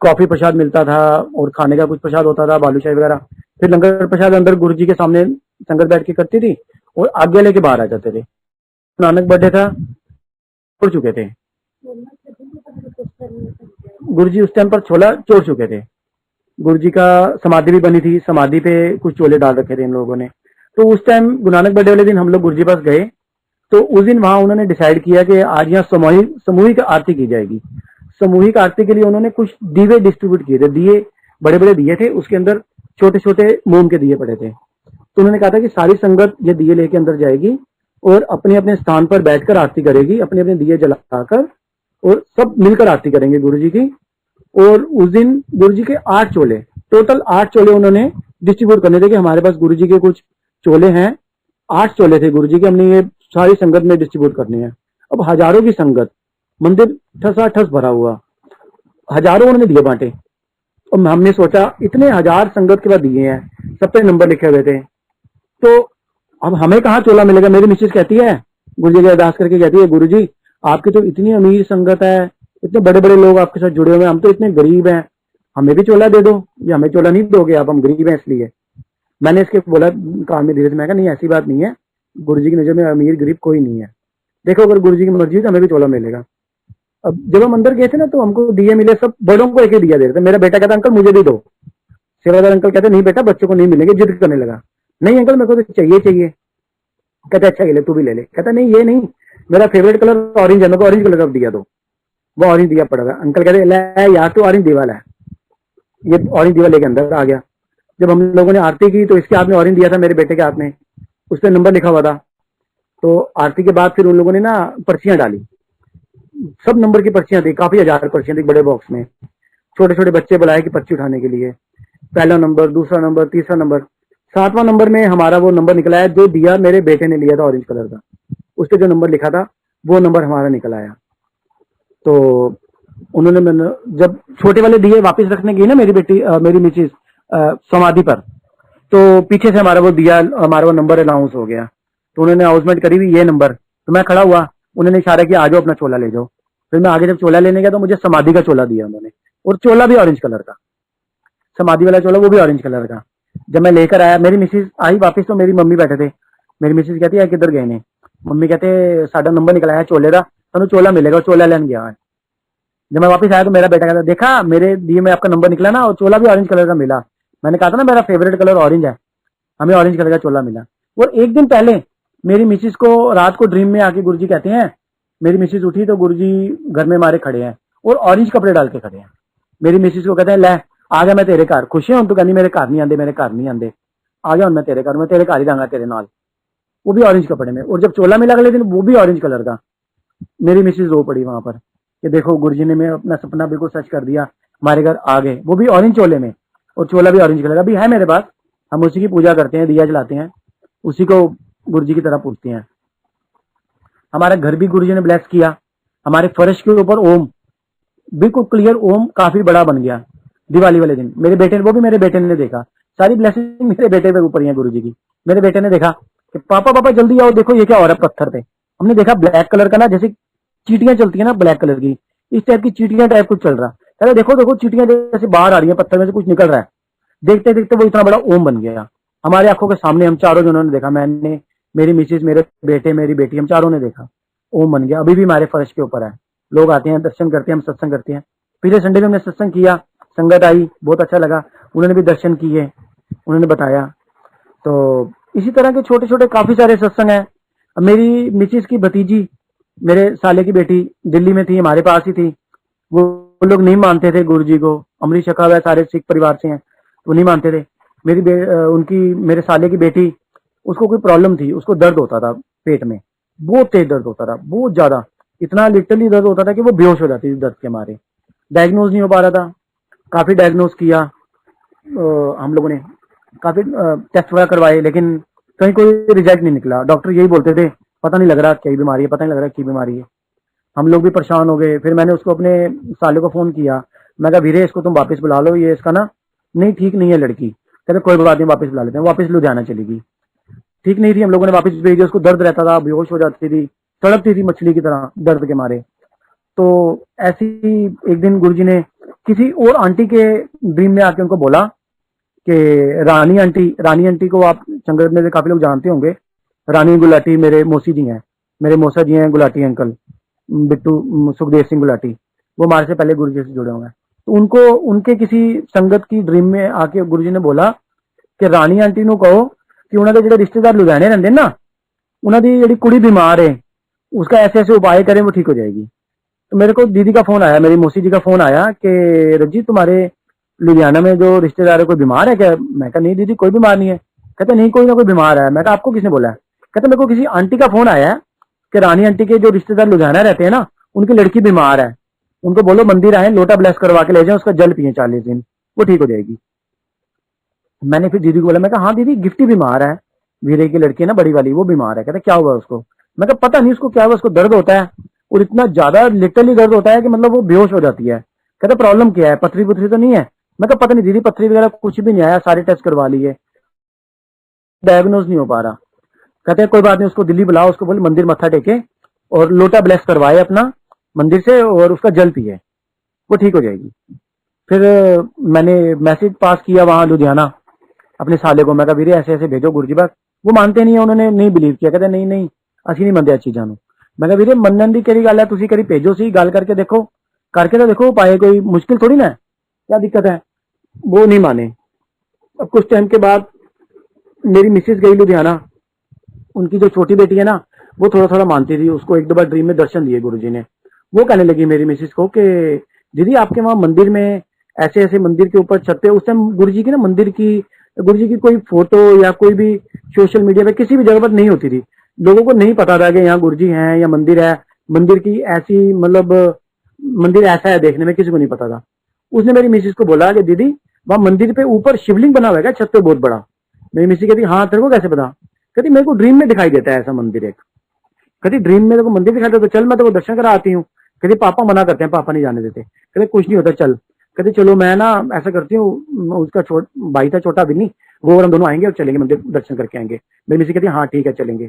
कॉफी प्रसाद मिलता था और खाने का कुछ प्रसाद होता था, बालूशाही वगैरह। फिर लंगर प्रसाद अंदर गुरुजी के सामने संगत बैठ के करती थी और आज्ञा लेके बाहर आ जाते थे। नानक बर्थडे था, छोड़ चुके थे गुरु जी, उस टाइम पर छोला छोड़ चुके थे। गुरु जी का समाधि भी बनी थी, समाधि पे कुछ चोले डाल रखे थे इन लोगों ने। तो उस टाइम गुरु नानक बर्थडे वाले दिन हम लोग गुरु जी पास गए, तो उस दिन वहां उन्होंने डिसाइड किया कि आज यहाँ सामूहिक आरती की जाएगी। सामूहिक आरती के लिए उन्होंने कुछ दीवे डिस्ट्रीब्यूट किए थे, दिए बड़े बड़े दिए थे, उसके अंदर छोटे छोटे मोम के दिए पड़े थे। तो उन्होंने कहा था कि सारी संगत ये दिए लेके अंदर जाएगी और अपने अपने स्थान पर बैठकर आरती करेगी, अपने अपने दिए जलाकर, और सब मिलकर आरती करेंगे गुरु जी की। और उस दिन गुरु जी के 8 चोले, टोटल 8 चोले उन्होंने डिस्ट्रीब्यूट करने थे कि हमारे पास गुरु जी के कुछ चोले हैं, 8 चोले थे गुरु जी के, हमने ये सारी संगत में डिस्ट्रीब्यूट करने हैं। अब हजारों की संगत, मंदिर ठसा ठस भरा हुआ, हजारों उन्होंने दिए बांटे। और हमने सोचा इतने हजार संगत के बाद दिए हैं, सब पे नंबर लिखे हुए थे, तो अब हमें कहाँ चोला मिलेगा। मेरी मिसेज कहती है, गुरु जी की अरदास करके कहती है, गुरु जी आपकी तो इतनी अमीर संगत है, इतने बड़े बड़े लोग आपके साथ जुड़े हुए हैं, हम तो इतने गरीब हैं, हमें भी चोला दे दो, या हमें चोला नहीं दोगे आप, हम गरीब हैं इसलिए। मैंने इसके बोला कान में धीरे से, मैं कहा नहीं ऐसी बात नहीं है, गुरु जी की नजर में अमीर गरीब कोई नहीं है, देखो अगर गुरु जी की मर्जी तो हमें भी चोला मिलेगा। अब जब हम अंदर गए थे ना, तो हमको दिए मिले, सब बड़ों को एक ही दिया दे रहे थे। मेरा बेटा कहता अंकल मुझे भी दो, सेवादार अंकल कहते नहीं बेटा बच्चों को नहीं मिलेंगे, जिद करने लगा, नहीं अंकल मेरे को तो चाहिए चाहिए। कहते अच्छा ये ले, तू भी ले ले। कहता नहीं ये नहीं, मेरा फेवरेट कलर ऑरेंज है, मेरे को ऑरेंज कलर का दिया दो। वो ऑरेंज दिया पड़ा था। अंकल कहते ले यार तो ऑरेंज दीवाल है, ये ऑरेंज दीवाल लेके अंदर आ गया। जब हम लोगों ने आरती की तो इसके हाथ में ऑरेंज दिया था, मेरे बेटे के हाथ में, उस पर नंबर लिखा हुआ था। तो आरती के बाद फिर उन लोगों ने ना पर्चियां डाली, सब नंबर की पर्चियां थी, काफी हजार पर्चियां थी बड़े बॉक्स में। छोटे छोटे बच्चे बुलाए कि पर्ची उठाने के लिए, पहला नंबर, दूसरा नंबर, तीसरा नंबर, 7वां नंबर में हमारा वो नंबर निकला है जो दिया मेरे बेटे ने लिया था ऑरेंज कलर का, उस पर जो नंबर लिखा था वो नंबर हमारा निकल आया। तो उन्होंने, मैंने जब छोटे वाले दिए वापस रखने गई ना मेरी बेटी, मेरी मिसेज समाधि पर, तो पीछे से हमारा वो दिया, हमारा वो नंबर अनाउंस हो गया। तो उन्होंने अनाउंसमेंट करी हुई ये नंबर, तो मैं खड़ा हुआ, उन्होंने इशारा किया आ जाओ अपना चोला ले जाओ। फिर मैं आगे जब चोला लेने गया तो मुझे समाधि का चोला दिया उन्होंने, और चोला भी ऑरेंज कलर का, समाधि वाला चोला वो भी ऑरेंज कलर का। जब मैं लेकर आया, मेरी मिसेज आई वापस, तो मेरी मम्मी बैठे थे। मेरी मिसेज कहती है किधर गए ने, मम्मी कहते साडा नंबर निकला है चोले का, तुम्हें चोला मिलेगा, चोला लेने गया है। जब मैं वापस आया तो मेरा बेटा कहता देखा मेरे दिए में आपका नंबर निकला ना, और चोला भी ऑरेंज कलर का मिला। मैंने कहा था ना मेरा फेवरेट कलर ऑरेंज है, हमें ऑरेंज कलर का चोला मिला। और एक दिन पहले मेरी मिसेज को रात को ड्रीम में आके गुरुजी कहते हैं, मेरी मिसेज उठी तो गुरुजी घर में हमारे खड़े हैं और ऑरेंज कपड़े डाल के खड़े हैं। मेरी मिसेज को कहते हैं ले आ गया मैं तेरे घर, खुश है। तो कहनी मेरे घर नहीं आंदे, मेरे घर नहीं आंदे, आ गया मैं तेरे घर, मैं तेरे घर ही रहूंगा तेरे नाल, वो भी ऑरेंज कपड़े में। और जब चोला मिला अगले दिन वो भी ऑरेंज कलर का। मेरी मिसेज रो पड़ी वहां पर कि देखो गुरुजी ने मैं अपना सपना बिल्कुल सच कर दिया, हमारे घर आ गए, वो भी ऑरेंज चोले में, और चोला भी ऑरेंज कलर का भी है मेरे पास। हम उसी की पूजा करते हैं, दिया जलाते हैं, उसी को गुरुजी की तरह पूछते हैं। हमारा घर भी गुरुजी ने ब्लेस किया, हमारे फर्श के ऊपर ओम, बिल्कुल क्लियर ओम काफी बड़ा बन गया दिवाली वाले दिन। मेरे बेटे ने, वो भी मेरे बेटे ने देखा, सारी ब्लेसिंग मेरे बेटे पे ऊपर ही है गुरुजी की। मेरे बेटे ने देखा कि पापा पापा जल्दी आओ देखो ये क्या हो रहा है पत्थर पे। हमने देखा ब्लैक कलर का ना, जैसे चीटियां चलती है ना ब्लैक कलर की, इस टाइप की चीटियां टाइप कुछ चल रहा। कहते देखो देखो चीटियां जैसे बाहर आ रही है, पत्थर में से कुछ निकल रहा है। देखते देखते वो इतना बड़ा ओम बन गया हमारे आंखों के सामने। हम चारों जनों ने देखा, मैंने, मेरी मिसेज, मेरे बेटे, मेरी बेटी, हम चारों ने देखा ओम बन गया। अभी भी हमारे फर्श के ऊपर है, लोग आते हैं दर्शन करते हैं, हम सत्संग करते हैं। पिछले संडे में हमने सत्संग किया, संगत आई, बहुत अच्छा लगा, उन्होंने भी दर्शन किए, उन्होंने बताया। तो इसी तरह के छोटे छोटे काफी सारे सत्संग हैं। मेरी मिसेज की भतीजी, मेरे साले की बेटी दिल्ली में थी, हमारे पास ही थी, वो लोग नहीं मानते थे गुरु जी को, अमरीश शखा हुआ सारे सिख परिवार से हैं, वो नहीं मानते थे। उनकी, मेरे साले की बेटी, उसको कोई प्रॉब्लम थी, उसको दर्द होता था पेट में, बहुत तेज दर्द होता था, बहुत ज्यादा, इतना लिटरली दर्द होता था कि वो बेहोश हो जाती थी दर्द के मारे। डायग्नोज नहीं हो पा रहा था, काफी डायग्नोज किया हम लोगों ने, काफी टेस्ट वगैरह करवाए, लेकिन कहीं कोई रिजल्ट नहीं निकला। डॉक्टर यही बोलते थे पता नहीं लग रहा क्या बीमारी है, पता नहीं लग रहा क्या बीमारी है। हम लोग भी परेशान हो गए। फिर मैंने उसको, अपने साले को फोन किया, मैं कहा वीरे इसको तुम वापस बुला लो, ये इसका ना नहीं ठीक नहीं है लड़की। कहते कोई बात नहीं वापस बुला लेते हैं। वापस लुधियाना चलेगी, ठीक नहीं थी, हम लोगों ने वापस भेज दिया। उसको दर्द रहता था, बेहोश हो जाती थी, तड़पती थी मछली की तरह दर्द के मारे। तो ऐसी एक दिन गुरुजी ने किसी और आंटी के ड्रीम में आके उनको बोला कि रानी आंटी को आप संगत में से काफी लोग जानते होंगे। रानी गुलाटी मेरे मौसी जी हैं, मेरे मौसा जी हैं गुलाटी अंकल, बिट्टू सुखदेव सिंह गुलाटी, वो हमारे से पहले गुरु जी से जुड़े हुए हैं। तो उनको उनके किसी संगत की ड्रीम में आके गुरु जी ने बोला कि रानी आंटी ਨੂੰ कहो कि उन्होंने ਜਿਹੜੇ रिश्तेदार लुधियाने रहते ना, उन्होंने ਜਿਹੜੀ कुड़ी बीमार है उसका ऐसे ऐसे उपाय करें वो ठीक हो जाएगी। तो मेरे को दीदी का फोन आया, मेरी मौसी जी का फोन आया कि रजी तुम्हारे लुधियाना में जो रिश्तेदार है कोई बीमार है क्या? मैं कहा नहीं दीदी कोई बीमार नहीं है। कहते नहीं कोई ना कोई बीमार है। मैं कहा आपको किसने बोला है? कहते मेरे को किसी आंटी का फोन आया है कि रानी आंटी के जो रिश्तेदार लुधियाना रहते हैं ना उनकी लड़की बीमार है, उनको बोलो मंदिर आए लोटा ब्लेस करवा के ले जाए, उसका जल पिए 40 दिन, वो ठीक हो जाएगी। मैंने फिर दीदी को बोला, मैं कहा हाँ दीदी गिफ्टी बीमार है, वीरे की लड़की है ना बड़ी वाली, वो बीमार है। कहते क्या हुआ उसको? मैं कहा पता नहीं उसको क्या हुआ, उसको दर्द होता है और इतना ज्यादा लिटरली दर्द होता है कि मतलब वो बेहोश हो जाती है। कहते प्रॉब्लम क्या है, पथरी पुथरी तो नहीं है? मैं कहा पता नहीं दीदी पथरी वगैरह कुछ भी नहीं आया, सारे टेस्ट करवा लिए, डायग्नोज नहीं हो पा रहा। कहते कोई बात नहीं, उसको दिल्ली बुलाओ, उसको बोले मंदिर मत्था टेके और लोटा ब्लेस करवाए अपना मंदिर से और उसका जल पिए, वो ठीक हो जाएगी। फिर मैंने मैसेज पास किया वहां लुधियाना अपने साले को, मैं कहा वीरे ऐसे ऐसे भेजो गुरु जी बस। वो मानते नहीं है, उन्होंने नहीं बिलीव किया, कहते नहीं नहीं असि नहीं मनते चीज़ों ਨੂੰ। मैं कहा वीरे मनन की केड़ी गल है, तुसी करी भेजो सी, गल करके देखो, करके तो देखो उपाय, कोई मुश्किल थोड़ी ना है, क्या दिक्कत है? वो नहीं माने। अब कुछ टाइम के बाद मेरी मिसेज गई लुधियाना, उनकी जो छोटी बेटी है ना वो थोड़ा थोड़ा मानती थी, उसको एक दो बार ड्रीम में दर्शन दिए गुरुजी ने। वो कहने लगी मेरी मिसेज को कि दीदी आपके वहां मंदिर में ऐसे ऐसे मंदिर के ऊपर छत पे, उस टाइम गुरुजी की ना गुरुजी की कोई फोटो या कोई भी सोशल मीडिया पे किसी भी जगह पर नहीं होती थी, लोगों को नहीं पता था कि यहाँ गुरुजी हैं या मंदिर है, मंदिर की ऐसी मतलब मंदिर ऐसा है देखने में, किसी को नहीं पता था। उसने मेरी मिसेज को बोला कि दीदी वहां मंदिर पे ऊपर शिवलिंग बना हुआ है छत पे बहुत बड़ा। मेरी मिसेज कहती हाँ तेरे को कैसे पता? कहती मेरे को ड्रीम में दिखाई देता है ऐसा मंदिर एक। कहती ड्रीम में तो मंदिर दिखाई देता तो चल मैं तो वो दर्शन करा आती हूँ। कहती पापा मना करते हैं, पापा नहीं जाने देते। कहते कुछ नहीं होता चल। कहती चलो मैं ना ऐसा करती हूँ, उसका भाई था छोटा बिन्नी, वो और हम दोनों आएंगे और चलेंगे मंदिर दर्शन करके आएंगे। मेरी मिसेज कहती हाँ ठीक है चलेंगे।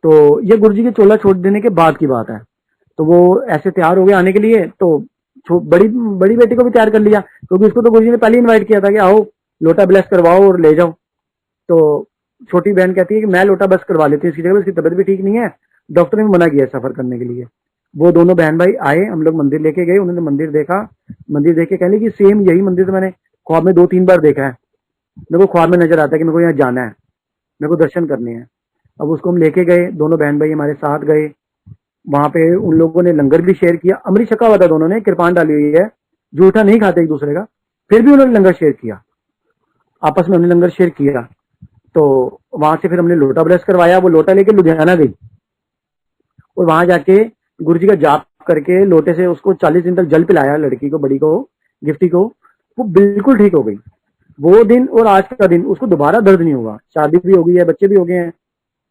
तो ये गुरुजी के चोला छोड़ देने के बाद की बात है। तो वो ऐसे तैयार हो गए आने के लिए, तो बड़ी बड़ी बेटी को भी तैयार कर लिया क्योंकि उसको तो गुरुजी ने पहले इनवाइट किया था कि आओ लोटा ब्लेस करवाओ और ले जाओ। तो छोटी बहन कहती है कि मैं लोटा बस करवा लेती हूँ इसकी जगह, इसकी तबीयत भी ठीक नहीं है, डॉक्टर ने भी मना किया सफर करने के लिए। वो दोनों बहन भाई आए, हम लोग मंदिर लेके गए, उन्होंने मंदिर देखा, मंदिर देख के कहने की सेम यही मंदिर तो मैंने ख्वाब में 2-3 बार देखा है, मेरे को ख्वाब में नजर आता है कि मेरे को यहाँ जाना है, मेरे को दर्शन करने हैं। अब उसको हम लेके गए, दोनों बहन भाई हमारे साथ गए, वहां पे उन लोगों ने लंगर भी शेयर किया, अमृत छका हुआ था, दोनों ने कृपान डाली हुई है, जूठा नहीं खाते एक दूसरे का, फिर भी उन्होंने लंगर शेयर किया, आपस में हमने लंगर शेयर किया। तो वहां से फिर हमने लोटा ब्लेस करवाया, वो लोटा लेके लुधियाना गई और वहां जाके गुरुजी का जाप करके लोटे से उसको 40 दिन तक जल पिलाया, लड़की को, बड़ी को, गिफ्टी को, वो बिल्कुल ठीक हो गई। वो दिन और आज का दिन उसको दोबारा दर्द नहीं हुआ, शादी भी हो गई है, बच्चे भी हो गए हैं,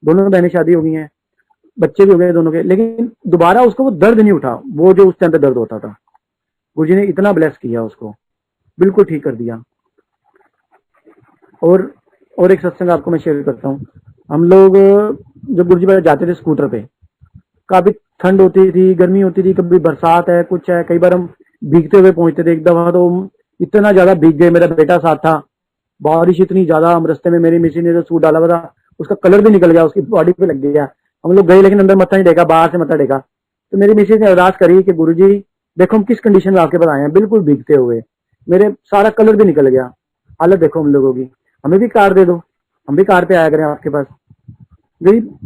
दोनों बहनें शादी हो गई हैं, बच्चे भी हो गए दोनों के, लेकिन दोबारा उसको वो दर्द नहीं उठा, वो जो उस टाइम पे दर्द होता था। गुरुजी ने इतना ब्लेस किया उसको, बिल्कुल ठीक कर दिया। और एक सत्संग आपको मैं शेयर करता हूँ। हम लोग जब गुरुजी पास जाते थे स्कूटर पे, काफी ठंड होती थी, गर्मी होती थी, कभी बरसात है, कुछ है, कई बार हम भीगते हुए पहुंचते थे। एक दफा तो इतना ज्यादा भीग गए, मेरा बेटा साथ था, बारिश इतनी ज्यादा, हम रस्ते में मेरी मिसी ने जो सूट डाला हुआ था उसका कलर भी निकल गया, उसकी बॉडी पे लग गया। हम लोग गए लेकिन अंदर मत्था नहीं टेका, बाहर से मत्था टेका। तो मेरी मिसेज ने अरदास करी कि गुरुजी देखो हम किस कंडीशन में आपके पास आए हैं, बिल्कुल भीगते हुए, मेरे सारा कलर भी निकल गया, हालत देखो हम लोगों की, हमें भी कार दे दो, हम भी कार पे आया करें आपके पास। गरीब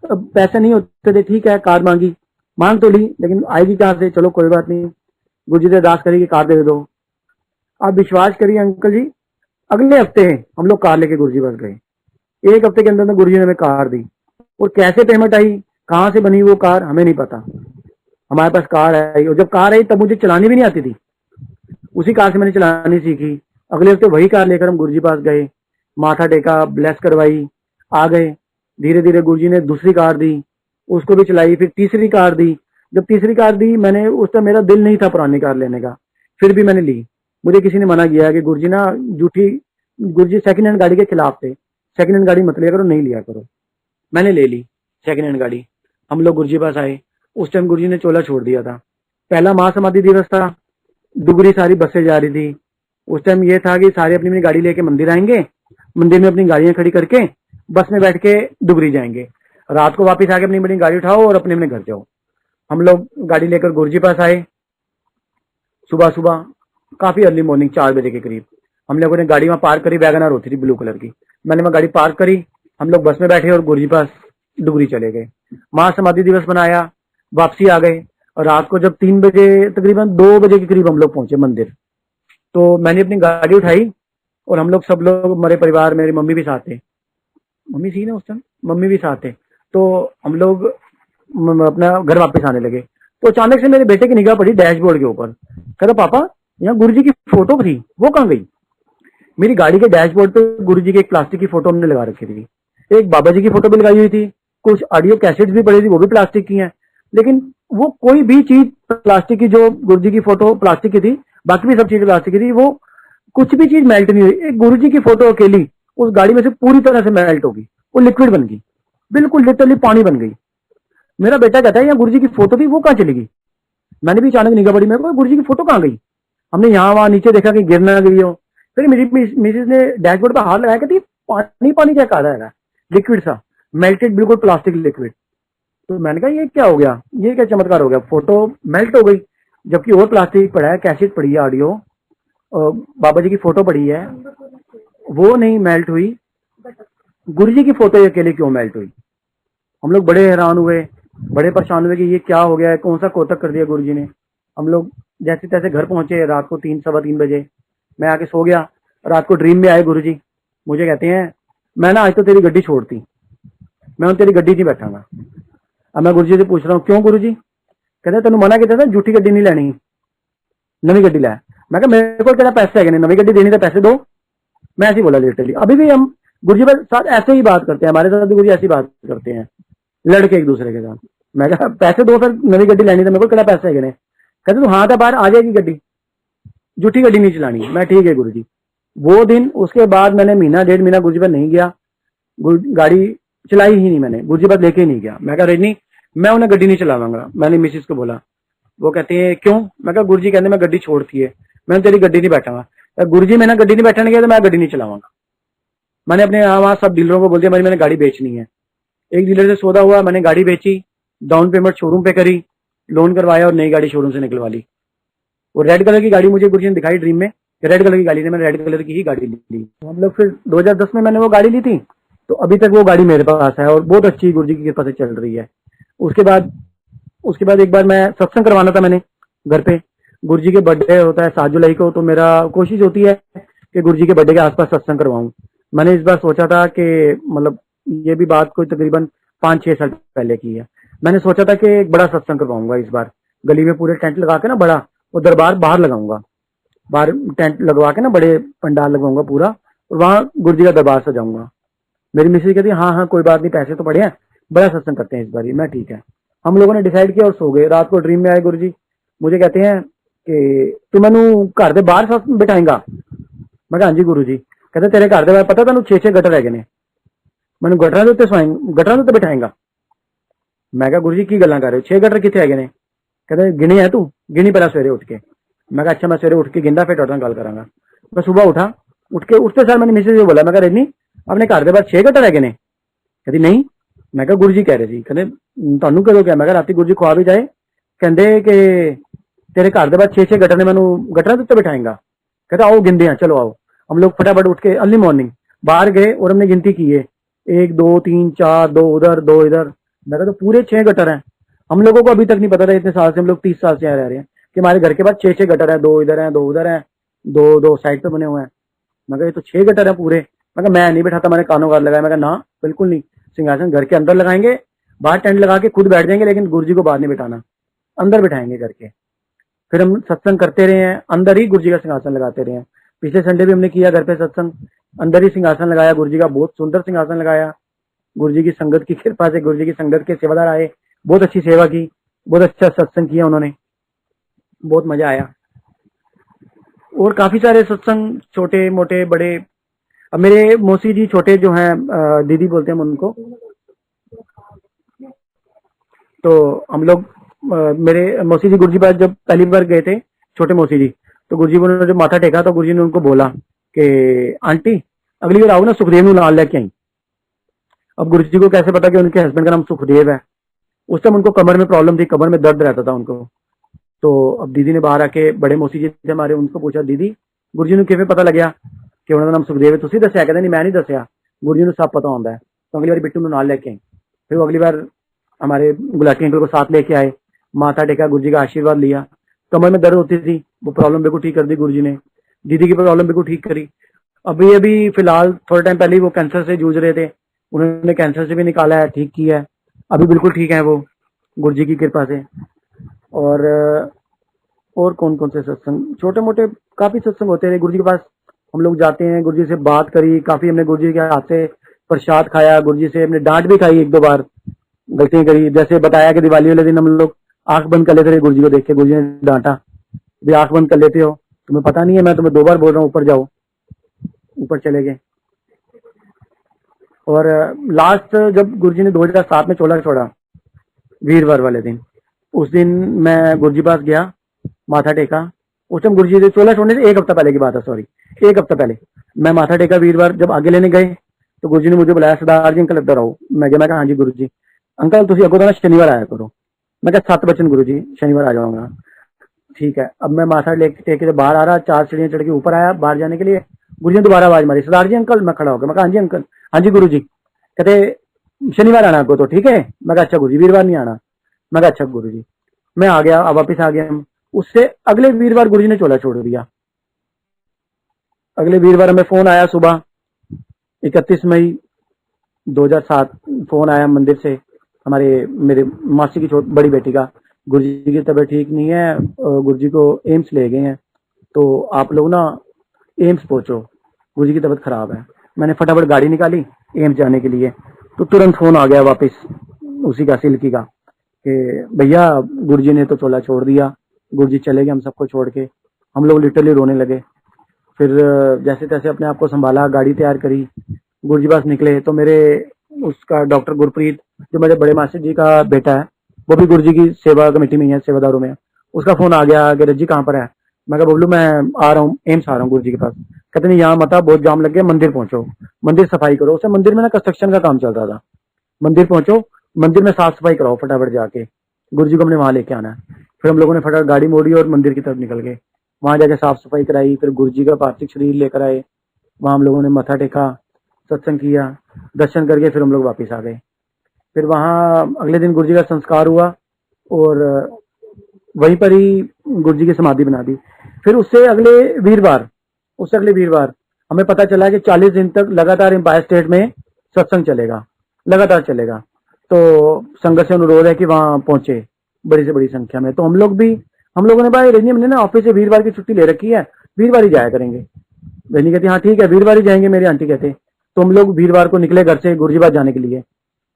पैसे नहीं होते थे, ठीक है कार मांगी, मांग तो ली लेकिन आएगी कहां से, चलो कोई बात नहीं, गुरुजी ने अरदास करी कि कार दे दो। आप विश्वास करिए अंकल जी, अगले हफ्ते हम लोग कार लेके गुरुजी पास गए, एक हफ्ते के अंदर गुरुजी ने हमें कार दी। और कैसे पेमेंट आई, कहां से बनी वो कार हमें नहीं पता, हमारे पास कार आई, और जब कार आई तब मुझे चलानी भी नहीं आती थी, उसी कार से मैंने चलानी सीखी। अगले हफ्ते वही कार लेकर हम गुरुजी पास गए, माथा टेका, ब्लेस करवाई, आ गए। धीरे धीरे गुरुजी ने दूसरी कार दी, उसको भी चलाई, फिर तीसरी कार दी। जब तीसरी कार दी, मैंने उस टाइम मेरा दिल नहीं था पुरानी कार लेने का, फिर भी मैंने ली। मुझे किसी ने मना किया कि गुरुजी ना झूठी, गुरुजी सेकंड हैंड गाड़ी के खिलाफ थे, सेकंड हैंड गाड़ी मत लिया करो, नहीं लिया करो। मैंने ले ली सेकंड हैंड गाड़ी। हम लोग गुरुजी पास आए, उस टाइम गुरुजी ने चोला छोड़ दिया था, पहला महासमाधि दिवस था, डुगरी सारी बसें जा रही थी, उस टाइम ये था कि सारे अपनी अपनी गाड़ी लेके मंदिर आएंगे, मंदिर में अपनी गाड़ियां खड़ी करके बस में बैठ के डुगरी जाएंगे, रात को वापस आके अपनी अपनी गाड़ी उठाओ और अपने अपने घर जाओ। हम लोग गाड़ी लेकर गुरुजी पास आए सुबह सुबह, काफी अर्ली मॉर्निंग 4 बजे के करीब। हम लोगों ने गाड़ी वहां पार्क करी, वैगनर होती थी ब्लू कलर की, मैंने वहां गाड़ी पार्क करी, हम लोग बस में बैठे और गुरुजी पास डुगरी चले गए, महासमाधि दिवस मनाया, वापसी आ गए। और रात को जब 3 बजे, तकरीबन 2 बजे के करीब हम लोग पहुंचे मंदिर, तो मैंने अपनी गाड़ी उठाई और हम लोग सब लोग, हमारे परिवार, मेरी मम्मी भी साथ थे, मम्मी थी ना उस टाइम, मम्मी भी साथ थे, तो हम लोग अपना घर वापस आने लगे। तो अचानक से मेरे बेटे की निगाह पड़ी डैशबोर्ड के ऊपर, कहता पापा यहाँ गुरुजी की फोटो थी, वो कहाँ गई? मेरी गाड़ी के डैशबोर्ड पे गुरुजी की एक प्लास्टिक की फोटो हमने लगा रखी थी, एक बाबा जी की फोटो भी लगाई हुई थी, कुछ ऑडियो कैसेट्स भी पड़ी थी, वो भी प्लास्टिक की हैं, लेकिन वो कोई भी चीज प्लास्टिक की, जो गुरुजी की फोटो प्लास्टिक की थी, बाकी भी सब चीजें प्लास्टिक की थी, वो कुछ भी चीज मेल्ट नहीं हुई। एक गुरुजी की फोटो अकेली उस गाड़ी में से पूरी तरह से मेल्ट होगी, वो लिक्विड बन गई, बिल्कुल लिटरली पानी बन गई। मेरा बेटा कहता है यहाँ गुरुजी की फोटो थी, वो कहाँ चली गई? मैंने भी अचानक निगाह पड़ी, मेरे को गुरुजी की फोटो कहाँ गई? हमने यहाँ वहां नीचे देखा कि गिर ना गई हो। फिर मेरी मिसेज ने डैशबोर्ड पर हाथ लगाया, कहती पानी पानी क्या कहा है, लिक्विड सा, मेल्टेड, बिल्कुल प्लास्टिक लिक्विड। तो मैंने कहा ये क्या हो गया, ये क्या चमत्कार हो गया, फोटो मेल्ट हो गई, जबकि और प्लास्टिक पड़ा है, कैसेट पड़ी है, ऑडियो, बाबा जी की फोटो पड़ी है, वो नहीं मेल्ट हुई, गुरुजी की फोटो अकेले क्यों मेल्ट हुई? हम लोग बड़े हैरान हुए, बड़े परेशान हुए कि ये क्या हो गया है, कौन सा कोतक कर दिया गुरुजी ने। हम लोग जैसे तैसे घर पहुंचे रात को 3 सवा 3 बजे, मैं आके सो गया। रात को ड्रीम में आए गुरुजी, मुझे कहते हैं मैं ना आज तो तेरी गड्डी छोड़ती, मैं तेरी गड्डी नहीं बैठांगा। अब मैं गुरुजी से पूछ रहा हूँ क्यों गुरुजी? कहते तेन मना किया था झूठी गड्डी नहीं लेनी, नवी गड्डी लै। मैं कहा मेरे को तेरा पैसे है, नवी गड्डी देनी तो पैसे दो। मैं ऐसे ही बोला लिटरली। अभी भी हम गुरुजी के साथ ऐसे ही बात करते हैं, हमारे साथ भी गुरुजी ऐसी बात करते हैं, लड़के एक दूसरे के साथ। मैं कहा पैसे दो, फिर नवी गड्डी लेनी तो मेरे को केड़ा पैसे है। कहते तू हाँ था बाहर आ जाएगी गड्डी, झूठी गड्डी नहीं चलानी। मैं ठीक है गुरुजी। वो दिन, उसके बाद मैंने महीना 1.5 महीना गुरुजी पर नहीं गया, गाड़ी चलाई ही नहीं मैंने, गुरुजी पर लेके ही नहीं गया। मैं कहा रजनी मैं उन्हें गड्डी नहीं चलावांगा। मैंने मिसिस को बोला, वो कहते हैं क्यों? मैं कहा गुरुजी कहते मैं गड्डी छोड़ती है, मैं तेरी गड्डी नहीं बैठांगा। गुरुजी मैंने गड्डी नहीं बैठाने गया तो मैं गड्डी नहीं चलावांगा। मैंने अपने वहां सब डीलरों को बोल दिया मैंने गाड़ी बेचनी है। एक डीलर से सौदा हुआ, मैंने गाड़ी बेची, डाउन पेमेंट शोरूम पे करी, लोन करवाया और नई गाड़ी शोरूम से निकलवा ली। वो रेड कलर की गाड़ी मुझे गुरुजी ने दिखाई ड्रीम में, रेड कलर की गाड़ी ने, मैंने रेड कलर की ही गाड़ी ली। तो हम लोग फिर 2010 में मैंने वो गाड़ी ली थी, तो अभी तक वो गाड़ी मेरे पास है और बहुत अच्छी गुरुजी की कृपा से चल रही है। उसके बाद एक बार मैं सत्संग करवाना था मैंने घर पे। गुरुजी के बर्थडे होता है 7 जुलाई को, तो मेरा कोशिश होती है कि गुरुजी के बर्थडे के आसपास सत्संग करवाऊं। मैंने इस बार सोचा था कि मतलब ये भी बात कोई तकरीबन 5-6 साल पहले की है। मैंने सोचा था कि एक बड़ा सत्संग करवाऊंगा इस बार, गली में पूरे टेंट लगा के ना, बड़ा वो दरबार बाहर लगाऊंगा, बाहर टेंट लगवा के ना, बड़े पंडाल लगवाऊंगा पूरा, और वहां गुरुजी का दरबार सजाऊंगा। मेरी मिसेज कहती हाँ हाँ कोई बात नहीं, पैसे तो पड़े हैं, बड़ा सत्संग करते हैं इस बार। मैं ठीक है। हम लोगों ने डिसाइड किया और सो गए। रात को ड्रीम में आए गुरुजी, मुझे कहते हैं कि तू मैनू घर के बाहर बिठाएंगा। मैं कहा हाँ जी गुरुजी। कहते तेरे घर के बाहर पता तेन 6-6 गटर है ने, मैंने गटरां के उत्ते बिठाएंगा। मैं कहा गुरुजी की गल्लां कर रहे हो, 6 गटर कितने है ने? कहते गिने है तू, गिनी पहला सवेरे उठ के। मैं कहा अच्छा मैं सवेरे उठ के गिनदा फिर तुहाडे नाल गल करांगा। मैं सुबह उठा, उठते सार मैंने मिसेज से बोला, मैं कहा रजनी अपने घर के बाहर 6 गटर है ने? कहती नहीं। मैं कहा गुरुजी कह रहे थे। कहते तुहानू कदों क्या? मैं कहा राती गुरुजी खुआ भी जाए, कहते कि तेरे घर के बाद 6-6 गटर ने, मैनू गटरां के उत्ते बिठाएंगा। कहता आओ गिनते हैं, चलो आओ। हम लोग फटाफट उठ के अर्ली मॉर्निंग बाहर गए और हमने गिनती की है, 1 2 3 4, 2 उधर 2 इधर। मैं कहा तो पूरे 6 गटर हैं। हम लोगों को अभी तक नहीं पता था, इतने साल से, हम लोग 30 साल से यहाँ रह रहे हैं, कि हमारे घर के बाद 6-6 गटर है, 2 इधर है, 2 उधर है, 2 साइड पे बने हुए हैं। मैं कहा ये तो 6 गटर है पूरे। मैं कहा मैं नहीं बैठाता, मैंने कानों का लगाया। मैं कहा ना बिल्कुल नहीं, सिंहासन घर के अंदर लगाएंगे, बाहर टेंट लगा के खुद बैठ जाएंगे, लेकिन गुरुजी को बाहर नहीं बिठाना, अंदर बिठाएंगे करके। फिर हम सत्संग करते रहे हैं, अंदर ही गुरुजी का सिंहासन लगाते रहे हैं। पिछले संडे भी हमने किया घर पे सत्संग, अंदर ही सिंहासन लगाया गुरुजी का, बहुत सुंदर सिंहासन लगाया। गुरुजी की संगत की कृपा से, गुरुजी की संगत के सेवादार आए, बहुत अच्छी सेवा की, बहुत अच्छा सत्संग किया उन्होंने, बहुत मजा आया। और काफी सारे सत्संग, छोटे मोटे बड़े। अब मेरे मौसी जी छोटे जो हैं, दीदी बोलते हैं हम उनको, तो हम लोग मेरे मौसी जी गुरुजी पास जब पहली बार गए थे, छोटे मौसी जी, तो गुरु जी ने जब माथा टेका तो गुरु जी ने उनको बोला कि आंटी अगली बार आओ ना सुखदेव नु नाल लेके आई। अब गुरु जी को कैसे पता कि उनके हस्बैंड का नाम सुखदेव है। उस टाइम उनको कमर में प्रॉब्लम थी, कमर में दर्द रहता था उनको। तो अब दीदी ने बाहर आके, बड़े मौसी जी थे हमारे, उनको पूछा दीदी गुरु जी ने किਵੇਂ पता लग्या कि उन्होंने नाम सुखदेव है, तुसी दस्या? कहते नहीं मैं नहीं दस्या, गुरु जी ने सब पता होता है। तो अगली बार बिट्टू नु नाल लेके आई। फिर वो अगली बार हमारे गुलाटी अंकल को साथ लेके आए, माथा टेका, गुरु जी का आशीर्वाद लिया। कमर में दर्द होती थी, वो प्रॉब्लम बिल्कुल ठीक कर दी गुरु जी ने। दीदी की प्रॉब्लम बिल्कुल ठीक करी। अभी फिलहाल थोड़े टाइम पहले ही वो कैंसर से जूझ रहे थे, उन्होंने कैंसर से भी निकाला है, ठीक किया है, अभी बिल्कुल ठीक है वो, गुरु जी की कृपा से। और कौन कौन से सत्संग, छोटे मोटे काफी सत्संग होते रहे गुरु जी के पास। हम लोग जाते हैं, गुरु जी से बात करी काफी, हमने गुरु जी के हाथ से प्रसाद खाया, गुरु जी से हमने डांट भी खाई, एक दो बार गलतियां करी। जैसे बताया कि दिवाली वाले दिन हम लोग आंख बंद कर लेते थे गुरु जी को देख के, गुरु जी ने डांटा, भी आंख बंद कर लेते हो, तुम्हें पता नहीं है, मैं तुम्हें 2 बार बोल रहा हूँ ऊपर जाओ, ऊपर चले गए। और लास्ट जब गुरु जी ने 2007 में चोला छोड़ा, वीरवार वाले दिन, उस दिन मैं गुरु जी पास गया, माथा टेका। उस टाइम गुरु जी ने चोला छोड़ने से 1 हफ्ता पहले की बात है, सॉरी 1 हफ्ता पहले मैं माथा टेका वीरवार। जब आगे लेने गए तो गुरु जी ने मुझे बुलाया, सरदार जी अंकल इधर आओ। मैं कहा हाँ जी गुरु जी। अंकल तुम अगो तो ना शनिवार आया करो। मैं कहा 7 बचन गुरु जी, शनिवार आ जाऊंगा। ठीक है। अब मैं माथा टेक के बाहर आ रहा, 4 सीढ़ियां चढ़ के ऊपर आया बाहर जाने के लिए, गुरु जी ने दोबारा आवाज मारी, सरदार जी अंकल। मैं खड़ा हो गया, मैं कहा हाँ जी अंकल। हाँ जी गुरु जी। कहते शनिवार आना आपको तो ठीक है। मैं कहा अच्छा गुरु जी, वीरवार नहीं आना। मैं कहा अच्छा गुरु जी। मैं आ गया, अब वापिस आ गया। उससे अगले वीरवार गुरु जी ने चोला छोड़ दिया। अगले वीरवार हमें फोन आया सुबह 31 मई 2007, फोन आया मंदिर से, हमारे मेरे मासी की बड़ी बेटी का, गुरु जी की तबीयत ठीक नहीं है, गुरु जी को एम्स ले गए हैं, तो आप लोग ना एम्स पहुंचो, गुरु जी की तबीयत खराब है। मैंने फटाफट गाड़ी निकाली एम्स जाने के लिए, तो तुरंत फोन आ गया वापस उसी का, सिल्की का, कि भैया गुरु जी ने तो चोला छोड़ दिया, गुरु जी चले गए हम सबको छोड़ के। हम लोग लिटरली रोने लगे। फिर जैसे तैसे अपने आप को संभाला, गाड़ी तैयार करी, गुरु जी पास निकले। तो मेरे उसका डॉक्टर गुरप्रीत, जो मेरे बड़े मास्टर जी का बेटा है, वो भी गुरु जी की सेवा कमेटी में है, सेवादारों में। उसका फोन आ गया कि रज्जी कहाँ पर है। मैं कहा बबलू मैं आ रहा हूँ, एम्स आ रहा हूँ गुरु जी के पास। कहते नहीं यहाँ मत, बहुत जाम लग गया, मंदिर पहुंचो, मंदिर सफाई करो। उसे मंदिर में ना कंस्ट्रक्शन का काम चल रहा था, मंदिर पहुंचो, मंदिर में साफ सफाई कराओ फटाफट जाके, गुरु जी को हमने वहां लेके आना है। फिर हम लोगों ने फटाफट गाड़ी मोड़ी और मंदिर की तरफ निकल गए, वहां जाके साफ सफाई कराई। फिर गुरु जी का पार्थिव शरीर लेकर आए, वहां हम लोगों ने मत्था टेका, सत्संग किया, दर्शन करके फिर हम लोग वापिस आ गए। फिर वहां अगले दिन गुरु जी का संस्कार हुआ और वहीं पर ही गुरु जी की समाधि बना दी। फिर उससे अगले वीरवार हमें पता चला कि 40 दिन तक लगातार एम्पायर स्टेट में सत्संग चलेगा, लगातार चलेगा। तो संगत से अनुरोध है कि वहां पहुंचे बड़ी से बड़ी संख्या में। तो हम लोगों ने भाई रजनी, हमने ना ऑफिस से वीरवार की छुट्टी ले रखी है, वीरवार ही जाया करेंगे। रजनी कहती हाँ ठीक है वीरवार ही जाएंगे, मेरी आंटी कहते। तो हम लोग वीरवार को निकले घर से गुरु जी पास जाने के लिए।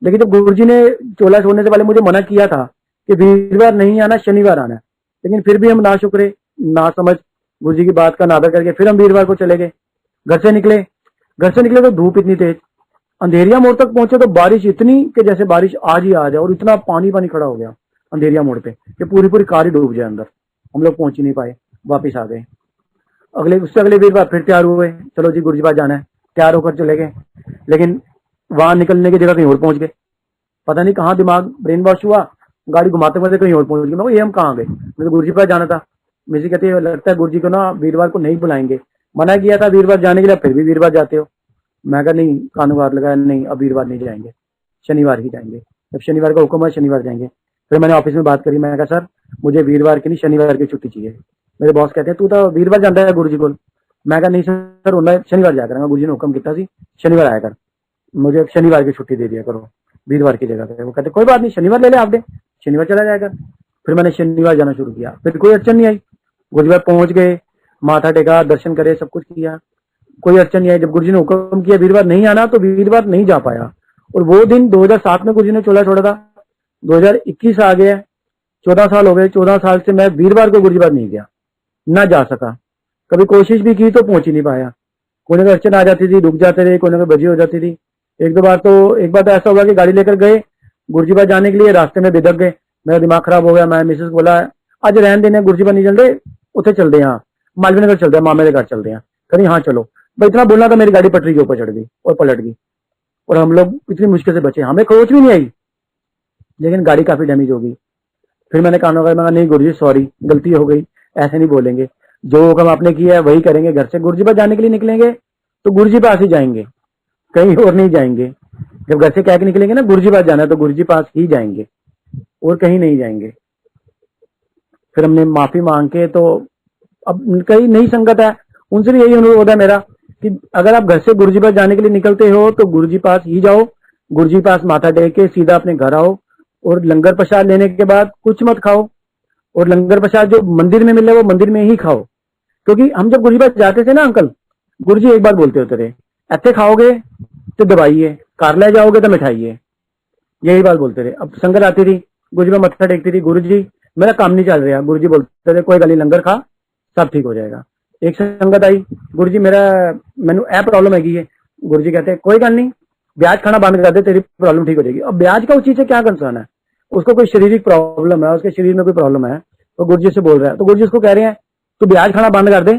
लेकिन जब गुरु जी ने चोला छोड़ने से पहले मुझे मना किया था कि वीरवार नहीं आना, शनिवार आना है, लेकिन फिर भी हम ना शुक्रे ना समझ गुरु जी की बात का नादर करके फिर हम वीरवार को चले गए। घर से निकले तो धूप इतनी तेज, अंधेरिया मोड़ तक पहुंचे तो बारिश इतनी कि जैसे बारिश आज ही आ जाए, और इतना पानी खड़ा हो गया अंधेरिया मोड़ पे कि पूरी कार ही डूब जाए अंदर। हम लोग पहुंच ही नहीं पाए, वापिस आ गए। उससे अगले वीरवार फिर तैयार हुए, चलो जी गुरु जी पास जाना है, तैयार होकर चले गए। लेकिन वहां निकलने की जगह कहीं और पहुंच गए, पता नहीं कहाँ दिमाग ब्रेन वॉश हुआ, गाड़ी घुमाते घुमाते कहीं और पहुंच गए। मैं ये हम कहाँ गए, मुझे गुरु जी पास जाना था। मुझे कहती है लगता है गुरु जी को ना वीरवार को नहीं बुलाएंगे, मना किया था वीरवार जाने के लिए, फिर भी वीरवार जाते हो। मैं कहा नहीं, कानून लगाया, नहीं अब वीरवार नहीं जाएंगे, शनिवार ही जाएंगे। जब शनिवार का हुक्म है शनिवार जाएंगे। फिर मैंने ऑफिस में बात करी, मैं कहा सर मुझे वीरवार की नहीं शनिवार की छुट्टी चाहिए। मेरे बॉस कहते हैं तू तो वीरवार जाता है गुरु जी को। मैं कहा नहीं सर मैं शनिवार जाया करूंगा, गुरु जी ने हुक्म किया सी शनिवार आया कर, मुझे शनिवार की छुट्टी दे दिया करो वीरवार की जगह पे। वो कहते कोई बात नहीं शनिवार ले ले आप दे, शनिवार चला जाएगा। फिर मैंने शनिवार जाना शुरू किया, फिर कोई अड़चन नहीं आई, गुरु जी पहुंच गए, माथा टेका, दर्शन करे, सब कुछ किया, कोई अड़चन नहीं आई। जब गुरु जी ने हुक्म किया वीरवार नहीं आना तो वीरवार नहीं जा पाया। और वो दिन 2007 में गुरु जी ने चोला छोड़ा था, 2021 आ गया, 14 साल हो गए। 14 साल से मैं वीरवार को गुरु जी पास नहीं गया, ना जा सका। कभी कोशिश भी की तो पहुंच ही नहीं पाया, कोई ना कोई अड़चन आ जाती थी, रुक जाते थे, कोई ना कोई बजी हो जाती थी। एक बार तो ऐसा हुआ कि गाड़ी लेकर गए गुरु जी पास जाने के लिए, रास्ते में बिदक गए, मेरा दिमाग खराब हो गया। मैं मिसेस बोला आज रहन देने, गुरु जी पास नहीं चल रहे, उसे चल दे यहाँ। मालवीय नगर चलते हैं, मामे के घर चलते हैं। कह रही हाँ चलो। भाई इतना बोलना था, मेरी गाड़ी पटरी के ऊपर चढ़ गई और पलट गई, और हम लोग इतनी मुश्किल से बचे, हमें खरोच भी नहीं आई, लेकिन गाड़ी काफी डैमेज हो गई। फिर मैंने कानों का मैं नहीं गुरुजी सॉरी, गलती हो गई, ऐसे नहीं बोलेंगे, जो हुक्म आपने किया है वही करेंगे। घर से गुरुजी पास जाने के लिए निकलेंगे तो गुरुजी पास ही जाएंगे, कहीं और नहीं जाएंगे। जब घर से कह के निकलेंगे ना गुरुजी पास जाना है तो गुरुजी पास ही जाएंगे और कहीं नहीं जाएंगे। फिर हमने माफी मांग के, तो अब कई नई संगत है, उनसे भी यही अनुरोध है मेरा कि अगर आप घर से गुरुजी पास जाने के लिए निकलते हो तो गुरुजी पास ही जाओ, गुरुजी पास माथा टेक के सीधा अपने घर आओ, और लंगर प्रसाद लेने के बाद कुछ मत खाओ, और लंगर प्रसाद जो मंदिर में मिले वो मंदिर में ही खाओ। क्योंकि हम जब गुरुजी पास जाते थे ना अंकल, गुरुजी एक बात बोलते होते रहे, ऐसे खाओगे तो दवाइए, कार ले जाओगे तो मिठाइए, यही बात बोलते रहे। अब संगत आती थी, गुरुजी में मत्था टेकती थी, गुरुजी मेरा काम नहीं चल रहा, गुरुजी बोलते थे कोई गली लंगर खा सब ठीक हो जाएगा। एक संगत आई, गुरुजी मेरा मैनू ए प्रॉब्लम हैगी है, गुरुजी कहते हैं कोई गल नहीं, ब्याज खाना बंद कर दे, तेरी प्रॉब्लम ठीक हो जाएगी। अब ब्याज का उस चीज से क्या कंसर्न है, उसको कोई शारीरिक प्रॉब्लम है, उसके शरीर में कोई प्रॉब्लम है, तो गुरुजी से बोल रहा है, तो गुरुजी उसको कह रहे हैं तू ब्याज खाना बंद कर दे,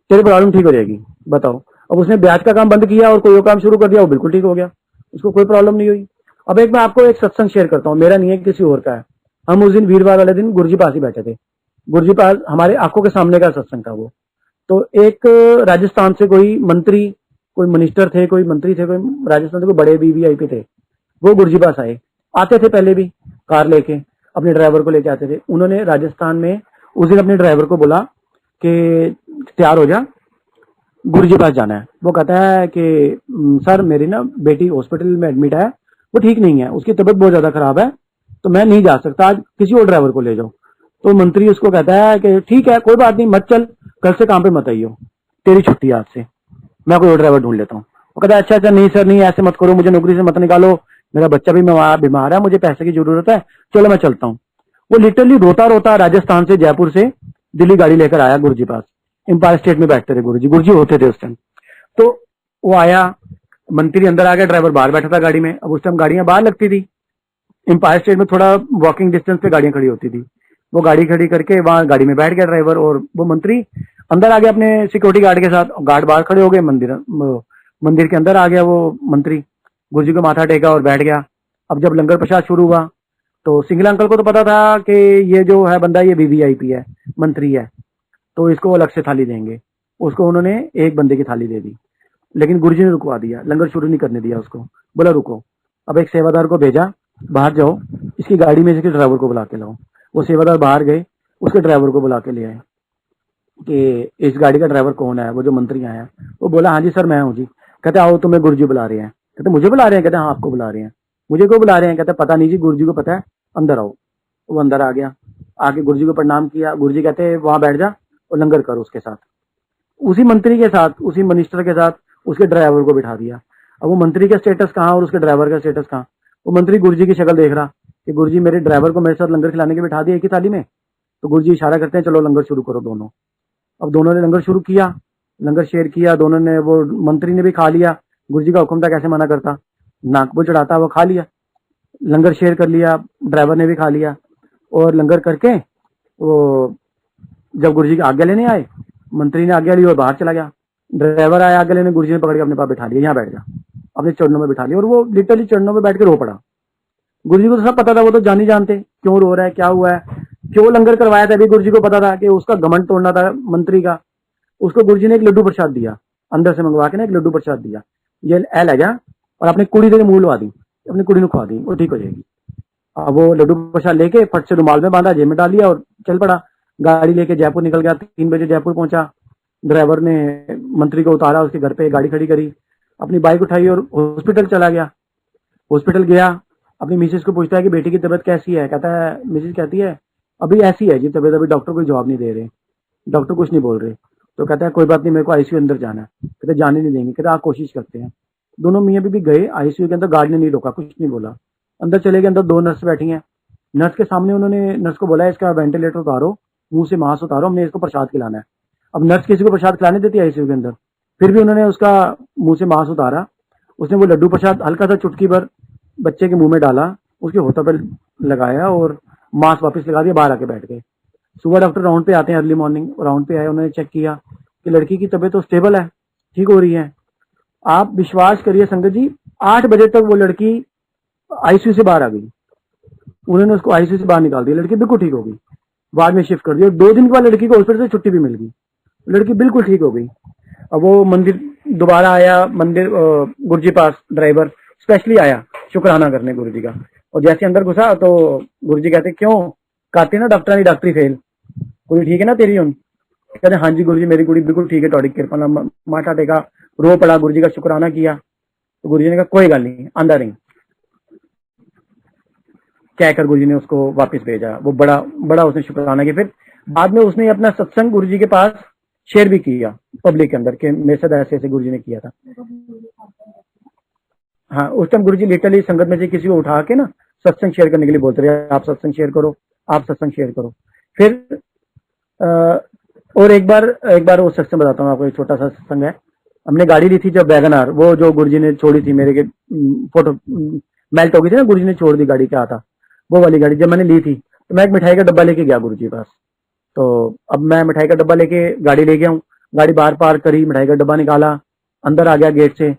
तेरी प्रॉब्लम ठीक हो जाएगी। बताओ, अब उसने ब्याज का काम बंद किया और कोई और काम शुरू कर दिया, वो बिल्कुल ठीक हो गया, उसको कोई प्रॉब्लम नहीं हुई। अब एक मैं आपको एक सत्संग शेयर करता हूँ, मेरा नहीं है किसी और का है। हम उस दिन वीरवार वाले दिन गुरुजी पास ही बैठे थे, गुरुजी पास हमारे आंखों के सामने का सत्संग था वो। तो एक राजस्थान से कोई मंत्री, कोई मिनिस्टर थे, कोई मंत्री थे, कोई राजस्थान से कोई बड़े वीवीआईपी थे, वो गुरुजी पास आए, आते थे पहले भी कार लेके, अपने ड्राइवर को लेके आते थे। उन्होंने राजस्थान में उस दिन अपने ड्राइवर को बोला कि तैयार हो जा, गुरुजी पास जाना है। वो कहता है कि सर मेरी ना बेटी हॉस्पिटल में एडमिट है, वो ठीक नहीं है, उसकी तबीयत बहुत ज्यादा खराब है, तो मैं नहीं जा सकता, आज किसी और ड्राइवर को ले जाओ। तो मंत्री उसको कहता है कि ठीक है कोई बात नहीं, मत चल, कल से काम पे मत आइयो, तेरी छुट्टी आज से, मैं कोई और ड्राइवर ढूंढ लेता हूँ। वो कहता है अच्छा अच्छा, नहीं सर नहीं, ऐसे मत करो, मुझे नौकरी से मत निकालो, मेरा बच्चा भी बीमार है, मुझे पैसे की जरूरत है, चलो मैं चलता हूँ। वो लिटरली रोता रोता राजस्थान से, जयपुर से दिल्ली गाड़ी लेकर आया गुरुजी पास। एम्पायर स्टेट में बैठते थे गुरुजी, गुरुजी होते थे उस टाइम। तो वो आया, मंत्री अंदर आ गया, ड्राइवर बाहर बैठा था गाड़ी में। अब उस टाइम गाड़ियां बाहर लगती थी, एम्पायर स्टेट में थोड़ा वॉकिंग डिस्टेंस पे गाड़ियां खड़ी होती थी। वो गाड़ी खड़ी करके वहां गाड़ी में बैठ गया ड्राइवर, और वो मंत्री अंदर आ गया अपने सिक्योरिटी गार्ड के साथ, गार्ड बाहर खड़े हो गए, मंदिर के अंदर आ गया वो मंत्री, गुरुजी को माथा टेका और बैठ गया। अब जब लंगर प्रसाद शुरू हुआ तो सिंगला अंकल को तो पता था कि ये जो है बंदा ये वीवीआईपी है, मंत्री है, तो इसको अलग से थाली देंगे। उसको उन्होंने एक बंदे की थाली दे दी, लेकिन गुरुजी ने रुकवा दिया, लंगर शुरू नहीं करने दिया उसको, बोला रुको। अब एक सेवादार को भेजा, बाहर जाओ, इसकी गाड़ी में इसके ड्राइवर को बुला के लाओ। वो सेवादार बाहर गए, उसके ड्राइवर को बुला के ले आए कि इस गाड़ी का ड्राइवर कौन है, वो जो मंत्री आया। वो बोला हाँ जी सर मैं हूँ जी। कहते आओ तुम्हें गुरुजी बुला रहे हैं। कहते मुझे बुला रहे हैं? कहते हाँ आपको बुला रहे हैं। मुझे क्यों बुला रहे हैं? कहते पता नहीं जी, गुरुजी को पता है, अंदर आओ। वो अंदर आ गया, आके गुरुजी को प्रणाम किया। गुरुजी कहते वहां बैठ जा और लंगर करो उसके साथ, उसी मंत्री के साथ, उसी मिनिस्टर के साथ उसके ड्राइवर को बिठा दिया। अब वो मंत्री का स्टेटस कहाँ और उसके ड्राइवर का स्टेटस कहाँ? वो मंत्री गुरुजी की शक्ल देख रहा कि गुरुजी मेरे ड्राइवर को मेरे साथ लंगर खिलाने के बिठा दिया एक ही थाली में। तो गुरुजी इशारा करते हैं चलो लंगर शुरू करो दोनों। अब दोनों ने लंगर शुरू किया, लंगर शेयर किया दोनों ने। वो मंत्री ने भी खा लिया, गुरुजी का हुक्म था कैसे मना करता, नाक पे चढ़ाता, वो खा लिया, लंगर शेयर कर लिया, ड्राइवर ने भी खा लिया। और लंगर करके वो जब गुरुजी की आज्ञा लेने आए, मंत्री ने आज्ञा ली और बाहर चला गया। ड्राइवर आया आज्ञा लेने, गुरुजी ने पकड़ के अपने पास बिठा लिया, यहाँ बैठ जा, अपने चरणों में बिठा लिया। और वो लिटरली चरणों में बैठ के रो पड़ा। गुरुजी को तो सब पता था, वो तो जान ही जानते क्यों रो रहा है, क्या हुआ है, क्यों लंगर करवाया था। अभी गुरुजी को पता था कि उसका घमंड तोड़ना था मंत्री का। उसको गुरुजी ने एक लड्डू प्रसाद दिया, अंदर से मंगवा के ना एक लड्डू प्रसाद दिया, ये ए ले जा और अपनी कुड़ी से मुंह लवा दी, अपनी कुड़ी ने खुआ दी, वो ठीक हो जाएगी। अब वो लड्डू प्रसाद लेके फट से रुमाल में बांधा, जेब में डाल लिया और चल पड़ा। गाड़ी लेके जयपुर निकल गया, 3 बजे जयपुर पहुंचा। ड्राइवर ने मंत्री को उतारा, उसके घर पे गाड़ी खड़ी करी, अपनी बाइक उठाई और हॉस्पिटल चला गया। हॉस्पिटल गया, अपनी मिसेज को पूछता है कि बेटी की तबीयत कैसी है। कहता है, मिसेज कहती है अभी ऐसी है जी तबीयत, अभी डॉक्टर कोई जवाब नहीं दे रहे, डॉक्टर कुछ नहीं बोल रहे। तो कहता है कोई बात नहीं, मेरे को आईसीयू अंदर जाना है। कहते जाने नहीं देंगे। कहते आप कोशिश करते हैं। दोनों मियाँ बीवी गए आईसीयू के अंदर, गार्ड ने नहीं रोका, कुछ नहीं बोला, अंदर चले गए। अंदर 2 नर्स बैठी हैं, नर्स के सामने उन्होंने नर्स को बोला इसका वेंटिलेटर उतारो, मुंह से मांस उतारो, हमने इसको प्रसाद खिलाना है। अब नर्स किसी को प्रसाद खिलाने देती है आईसीयू के अंदर, फिर भी उन्होंने उसका मुंह से मांस उतारा। उसने वो लड्डू प्रसाद हल्का सा चुटकी भर बच्चे के मुंह में डाला, उसके होठों पर लगाया और मांस वापस लगा दिया, बाहर आके बैठ गए। सुबह डॉक्टर राउंड पे आते हैं, अर्ली मॉर्निंग राउंड पे आए, उन्होंने चेक किया कि लड़की की तबीयत तो स्टेबल है, ठीक हो रही है। आप विश्वास करिए संगत जी, 8 बजे तक वो लड़की आईसीयू से बाहर आ गई। उन्होंने उसको आईसीयू से बाहर निकाल दिया, लड़की बिल्कुल ठीक हो गई, बाद में शिफ्ट कर दिया। 2 दिन के बाद लड़की को हॉस्पिटल से छुट्टी भी मिल गई, लड़की बिल्कुल ठीक हो गई। अब वो मंदिर दोबारा आया, मंदिर गुरुजी पास ड्राइवर स्पेशली आया शुक्राना करने गुरुजी का। और जैसे अंदर घुसा तो गुरुजी कहते क्यों, कहते ना डॉक्टर ने डॉक्टरी फेल, कुड़ी ठीक है ना तेरी? उन कहते हाँ जी गुरुजी मेरी कुड़ी बिल्कुल ठीक है, थोड़ी कृपा नाल माथा टेका, रो पड़ा, गुरुजी का शुक्राना किया। तो गुरुजी ने कहा कोई गल नहीं, आंदा रही, कहकर गुरुजी ने उसको वापस भेजा। वो बड़ा बड़ा उसने शुक्राना किया। फिर बाद में उसने अपना सत्संग गुरुजी के पास शेयर भी किया पब्लिक के अंदर कि मेरे साथ ऐसे ऐसे गुरुजी ने किया था। हाँ, उस टाइम गुरुजी लिटरली संगत में से किसी को उठा के ना सत्संग शेयर करने के लिए बोलते रहे, आप सत्संग शेयर करो, आप सत्संग शेयर करो। फिर और एक बार वो सत्संग बताता हूँ आपको, एक छोटा सा सत्संग है। हमने गाड़ी ली थी जब वैगन आर, वो जो गुरुजी ने छोड़ी थी मेरे के फोटो मेल्ट हो गई थी ना, गुरुजी ने छोड़ दी गाड़ी, क्या था वो वाली गाड़ी। जब मैंने ली थी तो मैं एक मिठाई का डब्बा लेके गया गुरुजी के पास। तो अब मैं मिठाई का डब्बा लेके गाड़ी ले गया हूँ, गाड़ी बाहर पार्क करी, मिठाई का डब्बा निकाला, अंदर आ गया गेट से।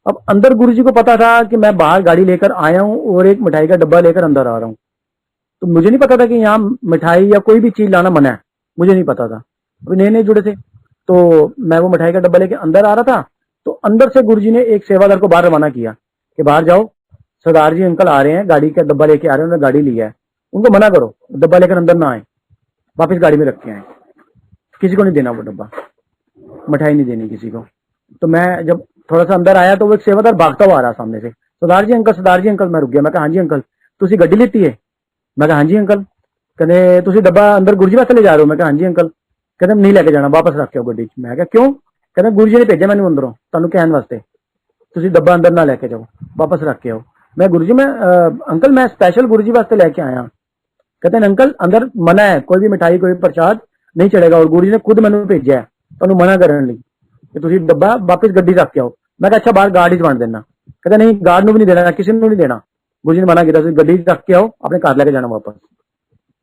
अब अंदर गुरुजी को पता था कि मैं बाहर गाड़ी लेकर आया हूँ और एक मिठाई का डब्बा लेकर अंदर आ रहा हूँ। तो मुझे नहीं पता था कि यहाँ मिठाई या कोई भी चीज लाना मना है, मुझे नहीं पता था, अभी नए नए जुड़े थे। तो मैं वो मिठाई का डब्बा लेके अंदर आ रहा था, तो अंदर से गुरुजी ने एक सेवादार को बाहर रवाना किया कि बाहर जाओ, सरदार जी अंकल आ रहे हैं, गाड़ी का डब्बा लेके आ रहे हैं, उन्होंने गाड़ी लिया है, उनको मना करो डब्बा लेकर अंदर ना आए, वापस गाड़ी में रख के आए, किसी को नहीं देना वो डब्बा, मिठाई नहीं देनी किसी को। तो मैं जब थोड़ा सा अंदर आया तो वो एक सेवादार भागता हुआ आ रहा सामने से, सरदार जी अंकल, सरदार जी अंकल। मैं रुक गया, मैं कहा हाँ जी अंकल, तुसी गड्डी लेती है? मैं कहा हाँ जी अंकल। कहते तुसी डब्बा अंदर गुरुजी वास्ते ले जा रहे हो? मैं कहा हाँ जी अंकल। कहते नहीं लेके जाना, वापस रख के आओ गड्डी। मैं कहा क्यों? कहते गुरुजी ने भेजा मैंने अंदरों तुहानू कहने वास्ते, तुसी डब्बा अंदर ना लेके जाओ, वापस रख के आओ। मैं गुरुजी मैं अंकल मैं स्पेशल गुरुजी वास्ते लेके आया। कहते हैं अंकल अंदर मना है, कोई भी मिठाई कोई प्रसाद नहीं चलेगा, और गुरुजी ने खुद मैंने भेजा है तुहानू मना करने लई कि तुसी डब्बा वापस गड्डी रख के आओ। मैं कहा अच्छा बाहर गार्ड ही वंड देना। कहते नहीं गार्ड नू भी नहीं देना, किसी ने नहीं देना, गुरुजी ने मना किया, गड्डी रख के आओ, अपने घर लेके जाना वापस।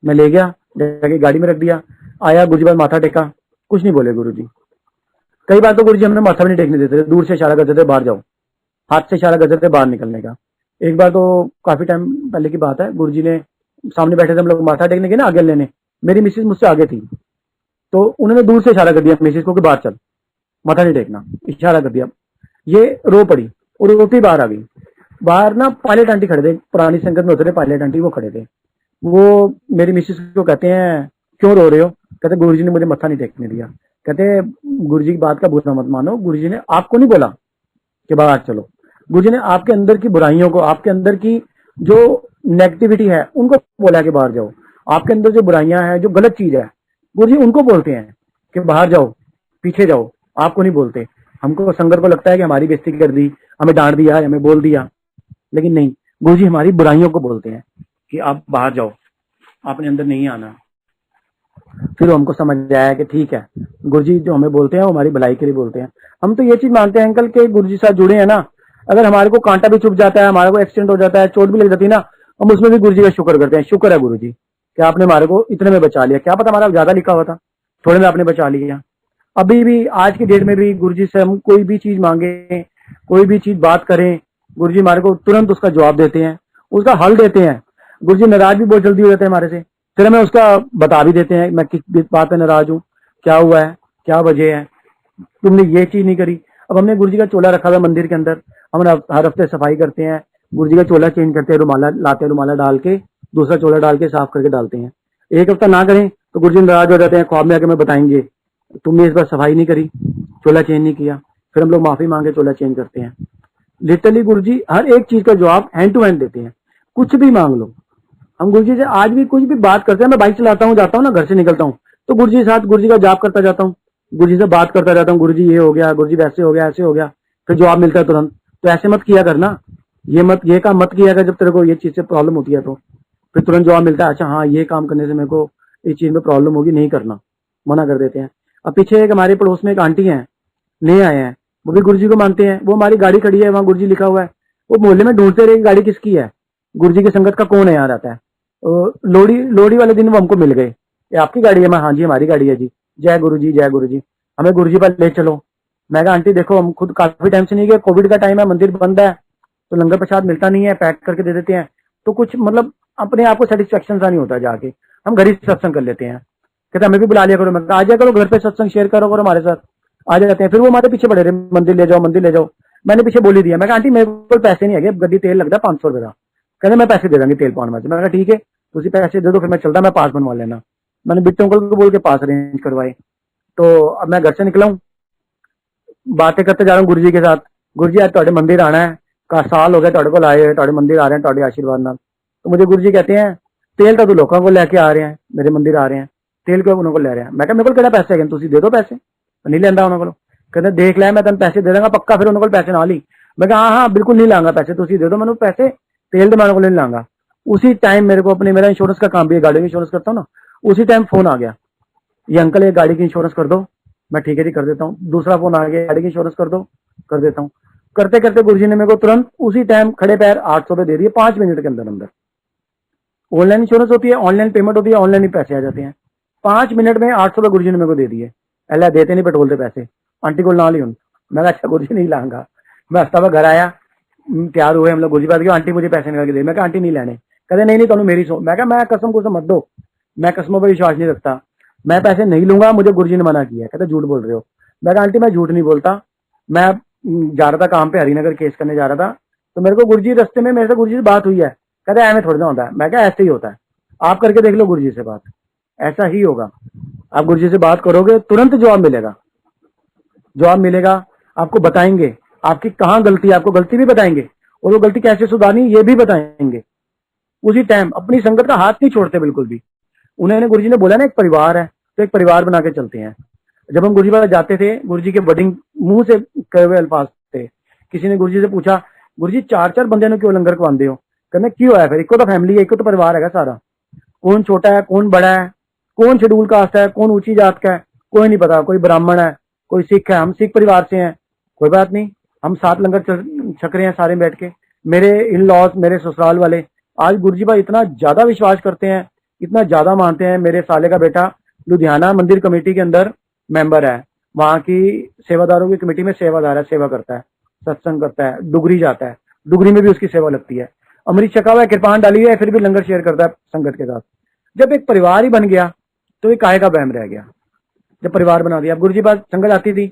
मैं ले गया, जाके गाड़ी में रख दिया, आया गुरुजी पास माथा टेका, कुछ नहीं बोले गुरुजी। कई बार तो गुरुजी हमें माथा भी नहीं टेकने देते थे, दूर से इशारा करते थे बाहर जाओ, हाथ से इशारा करते थे बाहर निकलने का। एक बार तो काफी टाइम पहले की बात है, गुरुजी ने सामने बैठे थे हम लोग माथा टेकने के ना आगे लेने, मेरी मिसेज मुझसे आगे थी, तो उन्होंने दूर से इशारा कर दिया मिसेज को कि बाहर चल, माथा नहीं टेकना, इशारा कर दिया। ये रो पड़ी और रोती बाहर आ गई। बाहर ना पायलट आंटी खड़े थे, पुरानी संगत में होते थे पायलट आंटी, वो खड़े थे। वो मेरी मिसेज को कहते हैं क्यों रो रहे हो? कहते गुरुजी ने मुझे मत्था नहीं टेकने दिया। कहते गुरुजी की बात का बुरा मत मानो, गुरुजी ने आपको नहीं बोला कि बाहर चलो, गुरुजी ने आपके अंदर की बुराइयों को, आपके अंदर की जो नेगेटिविटी है उनको बोला कि बाहर जाओ। आपके अंदर जो बुराइयां हैं, जो गलत चीज है, गुरुजी उनको बोलते हैं कि बाहर जाओ, पीछे जाओ, आपको नहीं बोलते। हमको संगत को लगता है कि हमारी बेइज्जती कर दी, हमें डांट दिया, हमें बोल दिया, लेकिन नहीं, गुरुजी हमारी बुराइयों को बोलते हैं कि आप बाहर जाओ, आपने अंदर नहीं आना। फिर हमको समझ आया कि ठीक है, गुरुजी जो हमें बोलते हैं वो हमारी भलाई के लिए बोलते हैं। हम तो ये चीज मानते हैं अंकल के गुरुजी साथ जुड़े हैं ना, अगर हमारे को कांटा भी चुभ जाता है, हमारे को एक्सीडेंट हो जाता है, चोट भी लग जाती है ना, हम उसमें भी गुरुजी का शुक्र करते हैं, शुक्र है गुरुजी कि आपने हमारे को इतने में बचा लिया, क्या पता हमारा ज्यादा लिखा हुआ था, थोड़े में आपने बचा लिया। अभी भी आज की डेट में भी गुरुजी से हम कोई भी चीज मांगे, कोई भी चीज बात करें, गुरुजी हमारे को तुरंत उसका जवाब देते हैं, उसका हल देते हैं। गुरुजी नाराज भी बहुत जल्दी हो जाते हैं हमारे से, फिर हमें उसका बता भी देते हैं मैं किस बात पे नाराज हूँ, क्या हुआ है, क्या वजह है, तुमने ये चीज नहीं करी। अब हमने गुरुजी का चोला रखा हुआ मंदिर के अंदर, हम हर हफ्ते सफाई करते हैं, गुरुजी का चोला चेंज करते हैं, रुमाला लाते हैं, रुमाला डाल के दूसरा चोला डाल के साफ करके डालते हैं। एक हफ्ता ना करें तो गुरुजी नाराज हो जाते हैं, ख्वाब में आके हमें बताएंगे तुमने इस बार सफाई नहीं करी, चोला चेंज नहीं किया। फिर हम लोग माफी मांगे, चोला चेंज करते हैं। लिटरली गुरुजी हर एक चीज का जवाब हैंड टू हैंड देते हैं, कुछ भी मांग लो। हम गुरुजी से आज भी कुछ भी बात करते हैं, मैं बाइक चलाता हूँ, जाता हूँ ना, घर से निकलता हूँ तो गुरुजी के साथ गुरुजी का जाप करता जाता हूँ, गुरुजी से बात करता जाता हूँ, गुरुजी ये हो गया, गुरुजी वैसे हो गया, ऐसे हो गया, फिर जवाब मिलता है तुरंत। तो ऐसे मत किया करना, ये काम मत किया कर, जब तेरे को ये चीज से प्रॉब्लम होती है तो फिर तुरंत जवाब मिलता है, अच्छा हाँ ये काम करने से मेरे को इस चीज में प्रॉब्लम होगी, नहीं करना, मना कर देते हैं। अब पीछे एक हमारे पड़ोस में एक आंटी है, नए आए हैं, वो भी गुरुजी को मानते हैं, वो हमारी गाड़ी खड़ी है, वहाँ गुरुजी लिखा हुआ है, वो मोहल्ले में ढूंढते रहे गाड़ी किसकी है, गुरुजी की संगत का कौन है यहाँ रहता है। लोहड़ी वाले दिन वो हमको मिल गए, ये आपकी गाड़ी है? मैं हाँ जी हमारी गाड़ी है जी। जय गुरु जी, जय गुरु जी, हमें गुरु जी पर ले चलो। मैं कहा आंटी देखो हम खुद काफी टाइम से नहीं गए, कोविड का टाइम है, मंदिर बंद है, तो लंगर प्रसाद मिलता नहीं है, पैक करके दे देते हैं, तो कुछ मतलब अपने आप को सेटिस्फेक्शन सा नहीं होता, जाके हम घर ही सत्संग कर लेते हैं। कहते हमें भी बुला लिया करो। मैं कहा आ जाया करो घर पे, सत्संग शेयर करो करो हमारे साथ। आ जाते हैं, फिर वो हमारे पीछे पड़े रहे, मंदिर ले जाओ मंदिर ले जाओ। मैंने पीछे बोली दिया, मैं कहा आंटी मेरे को पैसे नहीं है, गड्डी तेल लगता है 500 रुपए का। कहते मैं पैसे दे दूंगी तेल पाउंड में से। मैं कहा ठीक है तुझे पैसे दे दो, फिर मैं चलता, मैं पास बनवा लेना। मैंने बिट्टू अंकल को बोल के पास अरेंज करवाए। तो अब मैं घर से निकला हूँ, बातें करते जा रहा हूँ गुरु जी के साथ। गुरु जी आज ਤੁਹਾਡੇ मंदिर आना है, का साल हो गया ਤੁਹਾਡੇ ਕੋਲ आए, ਤੁਹਾਡੇ मंदिर आ रहे हैं ਤੁਹਾਡੇ आशीर्वाद नाल। तो मुझे गुरु जी कहते हैं तेल तो तू लोगों को लेके आ रहे हैं, मेरे मंदिर आ रहे हैं, तेल क्यों उन्होंने ले रहे हैं? मैं कहा मेरे को केड़ा पैसे है, तुसी दे दो पैसे। नहीं लेंदा उन्होंने को। कहते देख ले मैं तेन पैसे दे देंगा पक्का, फिर उन्होंने पैसे ना ली। मैं कहा हाँ हाँ बिल्कुल नहीं लांगा पैसे, तुसी दे दो मैंने पैसे, तेल तो मैं उन्होंने नहीं लांगा। उसी टाइम मेरे को अपने, मेरा इंश्योरेंस का काम भी है, गाड़ी की इंश्योरेंस करता हूँ ना, उसी टाइम फोन आ गया, ये अंकल ये गाड़ी की इंश्योरेंस कर दो। मैं ठीक है जी कर देता हूँ। दूसरा फोन आ गया, गाड़ी की इंश्योरेंस कर दो, कर देता हूँ। करते करते गुरुजी ने मेरे को तुरंत उसी टाइम खड़े पैर 800 रुपए दे दिए 5 मिनट के अंदर अंदर। ऑनलाइन इंश्योरेंस होती है, ऑनलाइन पेमेंट होती है, ऑनलाइन ही पैसे आ जाते हैं। 5 मिनट में 800 रुपए गुरुजी ने मेरे को दे दिए। अल्लाह देते नहीं पेट्रोल के पैसे, आंटी को ना ली हूँ। मैं कहा अच्छा गुरुजी नहीं लाऊंगा। मैं हफ्ता भर घर आया, तैयार हुए हम लोग, गुरुजी बात की आंटी मुझे पैसे निकाल के दे। मैं कहा आंटी नहीं लेने। कहते नहीं नहीं तुम मेरी सो। मैं कहा मैं कसम को मत दो, मैं कसमों पर विश्वास नहीं रखता, मैं पैसे नहीं लूंगा, मुझे गुरुजी ने मना किया। कहते झूठ बोल रहे हो। मैं कहा आंटी मैं झूठ नहीं बोलता, मैं जा रहा था काम पे, हरिनगर केस करने जा रहा था, तो मेरे को गुरुजी रास्ते में मेरे से गुरुजी से बात हुई है। कहते ऐसे थोड़ा ना होता है। मैं कहा ऐसे ही होता है, आप करके देख लो गुरुजी से बात, ऐसा ही होगा। आप गुरुजी से बात करोगे तुरंत जवाब मिलेगा, जवाब मिलेगा, आपको बताएंगे आपकी कहाँ गलती है, आपको गलती भी बताएंगे और वो गलती कैसे सुधारनी ये भी बताएंगे उसी टाइम। अपनी संगत का हाथ नहीं छोड़ते बिल्कुल भी। उन्होंने गुरुजी ने बोला ना एक परिवार है, तो एक परिवार बना के चलते हैं। जब हम गुरुजी पास जाते थे, गुरुजी के वर्डिंग मुंह से कहे हुए अल्फाज थे। किसी ने गुरुजी से पूछा गुरुजी 4-4 बंदे ने क्यों लंगर खवांदे हो? कहने क्यों है, फिर एक तो फैमिली है, एक तो परिवार है सारा, कौन छोटा है कौन बड़ा है, कौन शेड्यूल कास्ट है कौन ऊंची जात का है कोई नहीं पता, कोई ब्राह्मण है कोई सिख है, हम सिख परिवार से हैं, कोई बात नहीं, हम 7 लंगर छक रहे हैं सारे बैठ के। मेरे इन लॉज, मेरे ससुराल वाले आज गुरुजी भाई इतना ज्यादा विश्वास करते हैं, इतना ज्यादा मानते हैं। मेरे साले का बेटा लुधियाना मंदिर कमेटी के अंदर मेंबर है, वहां की सेवादारों की कमेटी में सेवादार है, सेवा करता है, सत्संग करता है, डुगरी जाता है, डुगरी में भी उसकी सेवा लगती है। अमृत छका हुआ है, कृपान डाली है, फिर भी लंगर शेयर करता है संगत के साथ। जब एक परिवार ही बन गया तो ये काहे का बहम रह गया। जब परिवार बना दिया, अब गुरुजी पास संगत आती थी,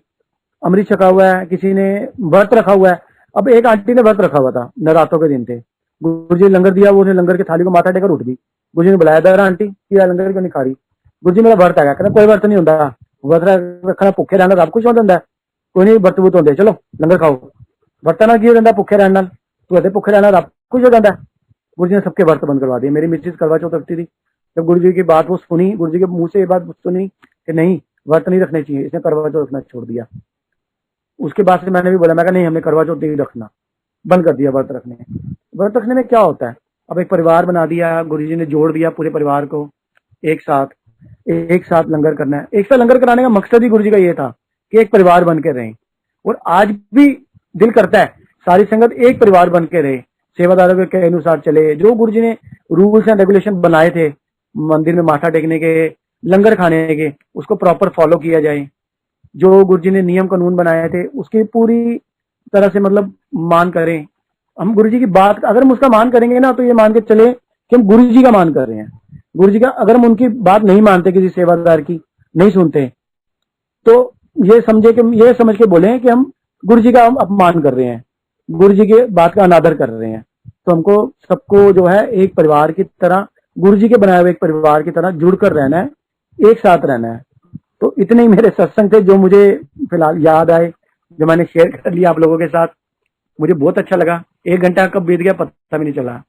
अमृत छका हुआ है, किसी ने व्रत रखा हुआ है। अब एक आंटी ने व्रत रखा हुआ था, नवरात्रों के दिन थे, गुरुजी ने लंगर दिया, वो लंगर की थाली को माथा टेकर उठ गई। गुरुजी ने बुलाया दर आंटी कि लंगर क्यों नहीं खा रही? गुरुजी मेरा व्रत है। कहना कोई व्रत नहीं होता, व्रत रखना भुखे रहना सब कुछ हो जाता है, कोई नहीं व्रत वुत होंगे, चलो लंगर खाओ। वर्तना की हो जाता भुखे रहने नाल, तू कहते भुखे रहना सब कुछ हो जाता है। गुरुजी ने सबके व्रत बंद करवा दिए। मेरी मिसेज करवा चौथ रखती थी, जब गुरुजी की बात वो सुनी, गुरुजी के मुंह से ये बात सुनी कि नहीं व्रत नहीं रखने चाहिए, इसने करवा चौथ रखना छोड़ दिया। उसके बाद से मैंने भी बोला, मैं कहा नहीं हमने करवा चौथ नहीं रखना, बंद कर दिया व्रत रखने। व्रत रखने में क्या होता है, अब एक परिवार बना दिया, गुरुजी ने जोड़ दिया पूरे परिवार को एक साथ लंगर करना है। एक साथ लंगर कराने का मकसद ही गुरुजी का ये था कि एक परिवार बन के रहें। और आज भी दिल करता है सारी संगत एक परिवार बन के रहे, सेवादारों के अनुसार चले। जो गुरुजी ने रूल्स एंड रेगुलेशन बनाए थे मंदिर में माथा टेकने के, लंगर खाने के, उसको प्रॉपर फॉलो किया जाए। जो गुरुजी ने नियम कानून बनाए थे उसकी पूरी तरह से मतलब मान करें। हम गुरुजी की बात अगर हम उसका मान करेंगे ना, तो ये मान के चले कि हम गुरुजी का मान कर रहे हैं। गुरुजी का अगर हम उनकी बात नहीं मानते, किसी सेवादार की नहीं सुनते, तो ये समझ के बोले कि हम गुरुजी का अपमान कर रहे हैं, गुरुजी के बात का अनादर कर रहे हैं। तो हमको सबको जो है एक परिवार की तरह, गुरुजी के बनाए हुए एक परिवार की तरह जुड़कर रहना है, एक साथ रहना है। तो इतने ही मेरे सत्संग थे जो मुझे फिलहाल याद आए, जो मैंने शेयर कर लिया आप लोगों के साथ। मुझे बहुत अच्छा लगा, 1 घंटा कब बीत गया पता भी नहीं चला।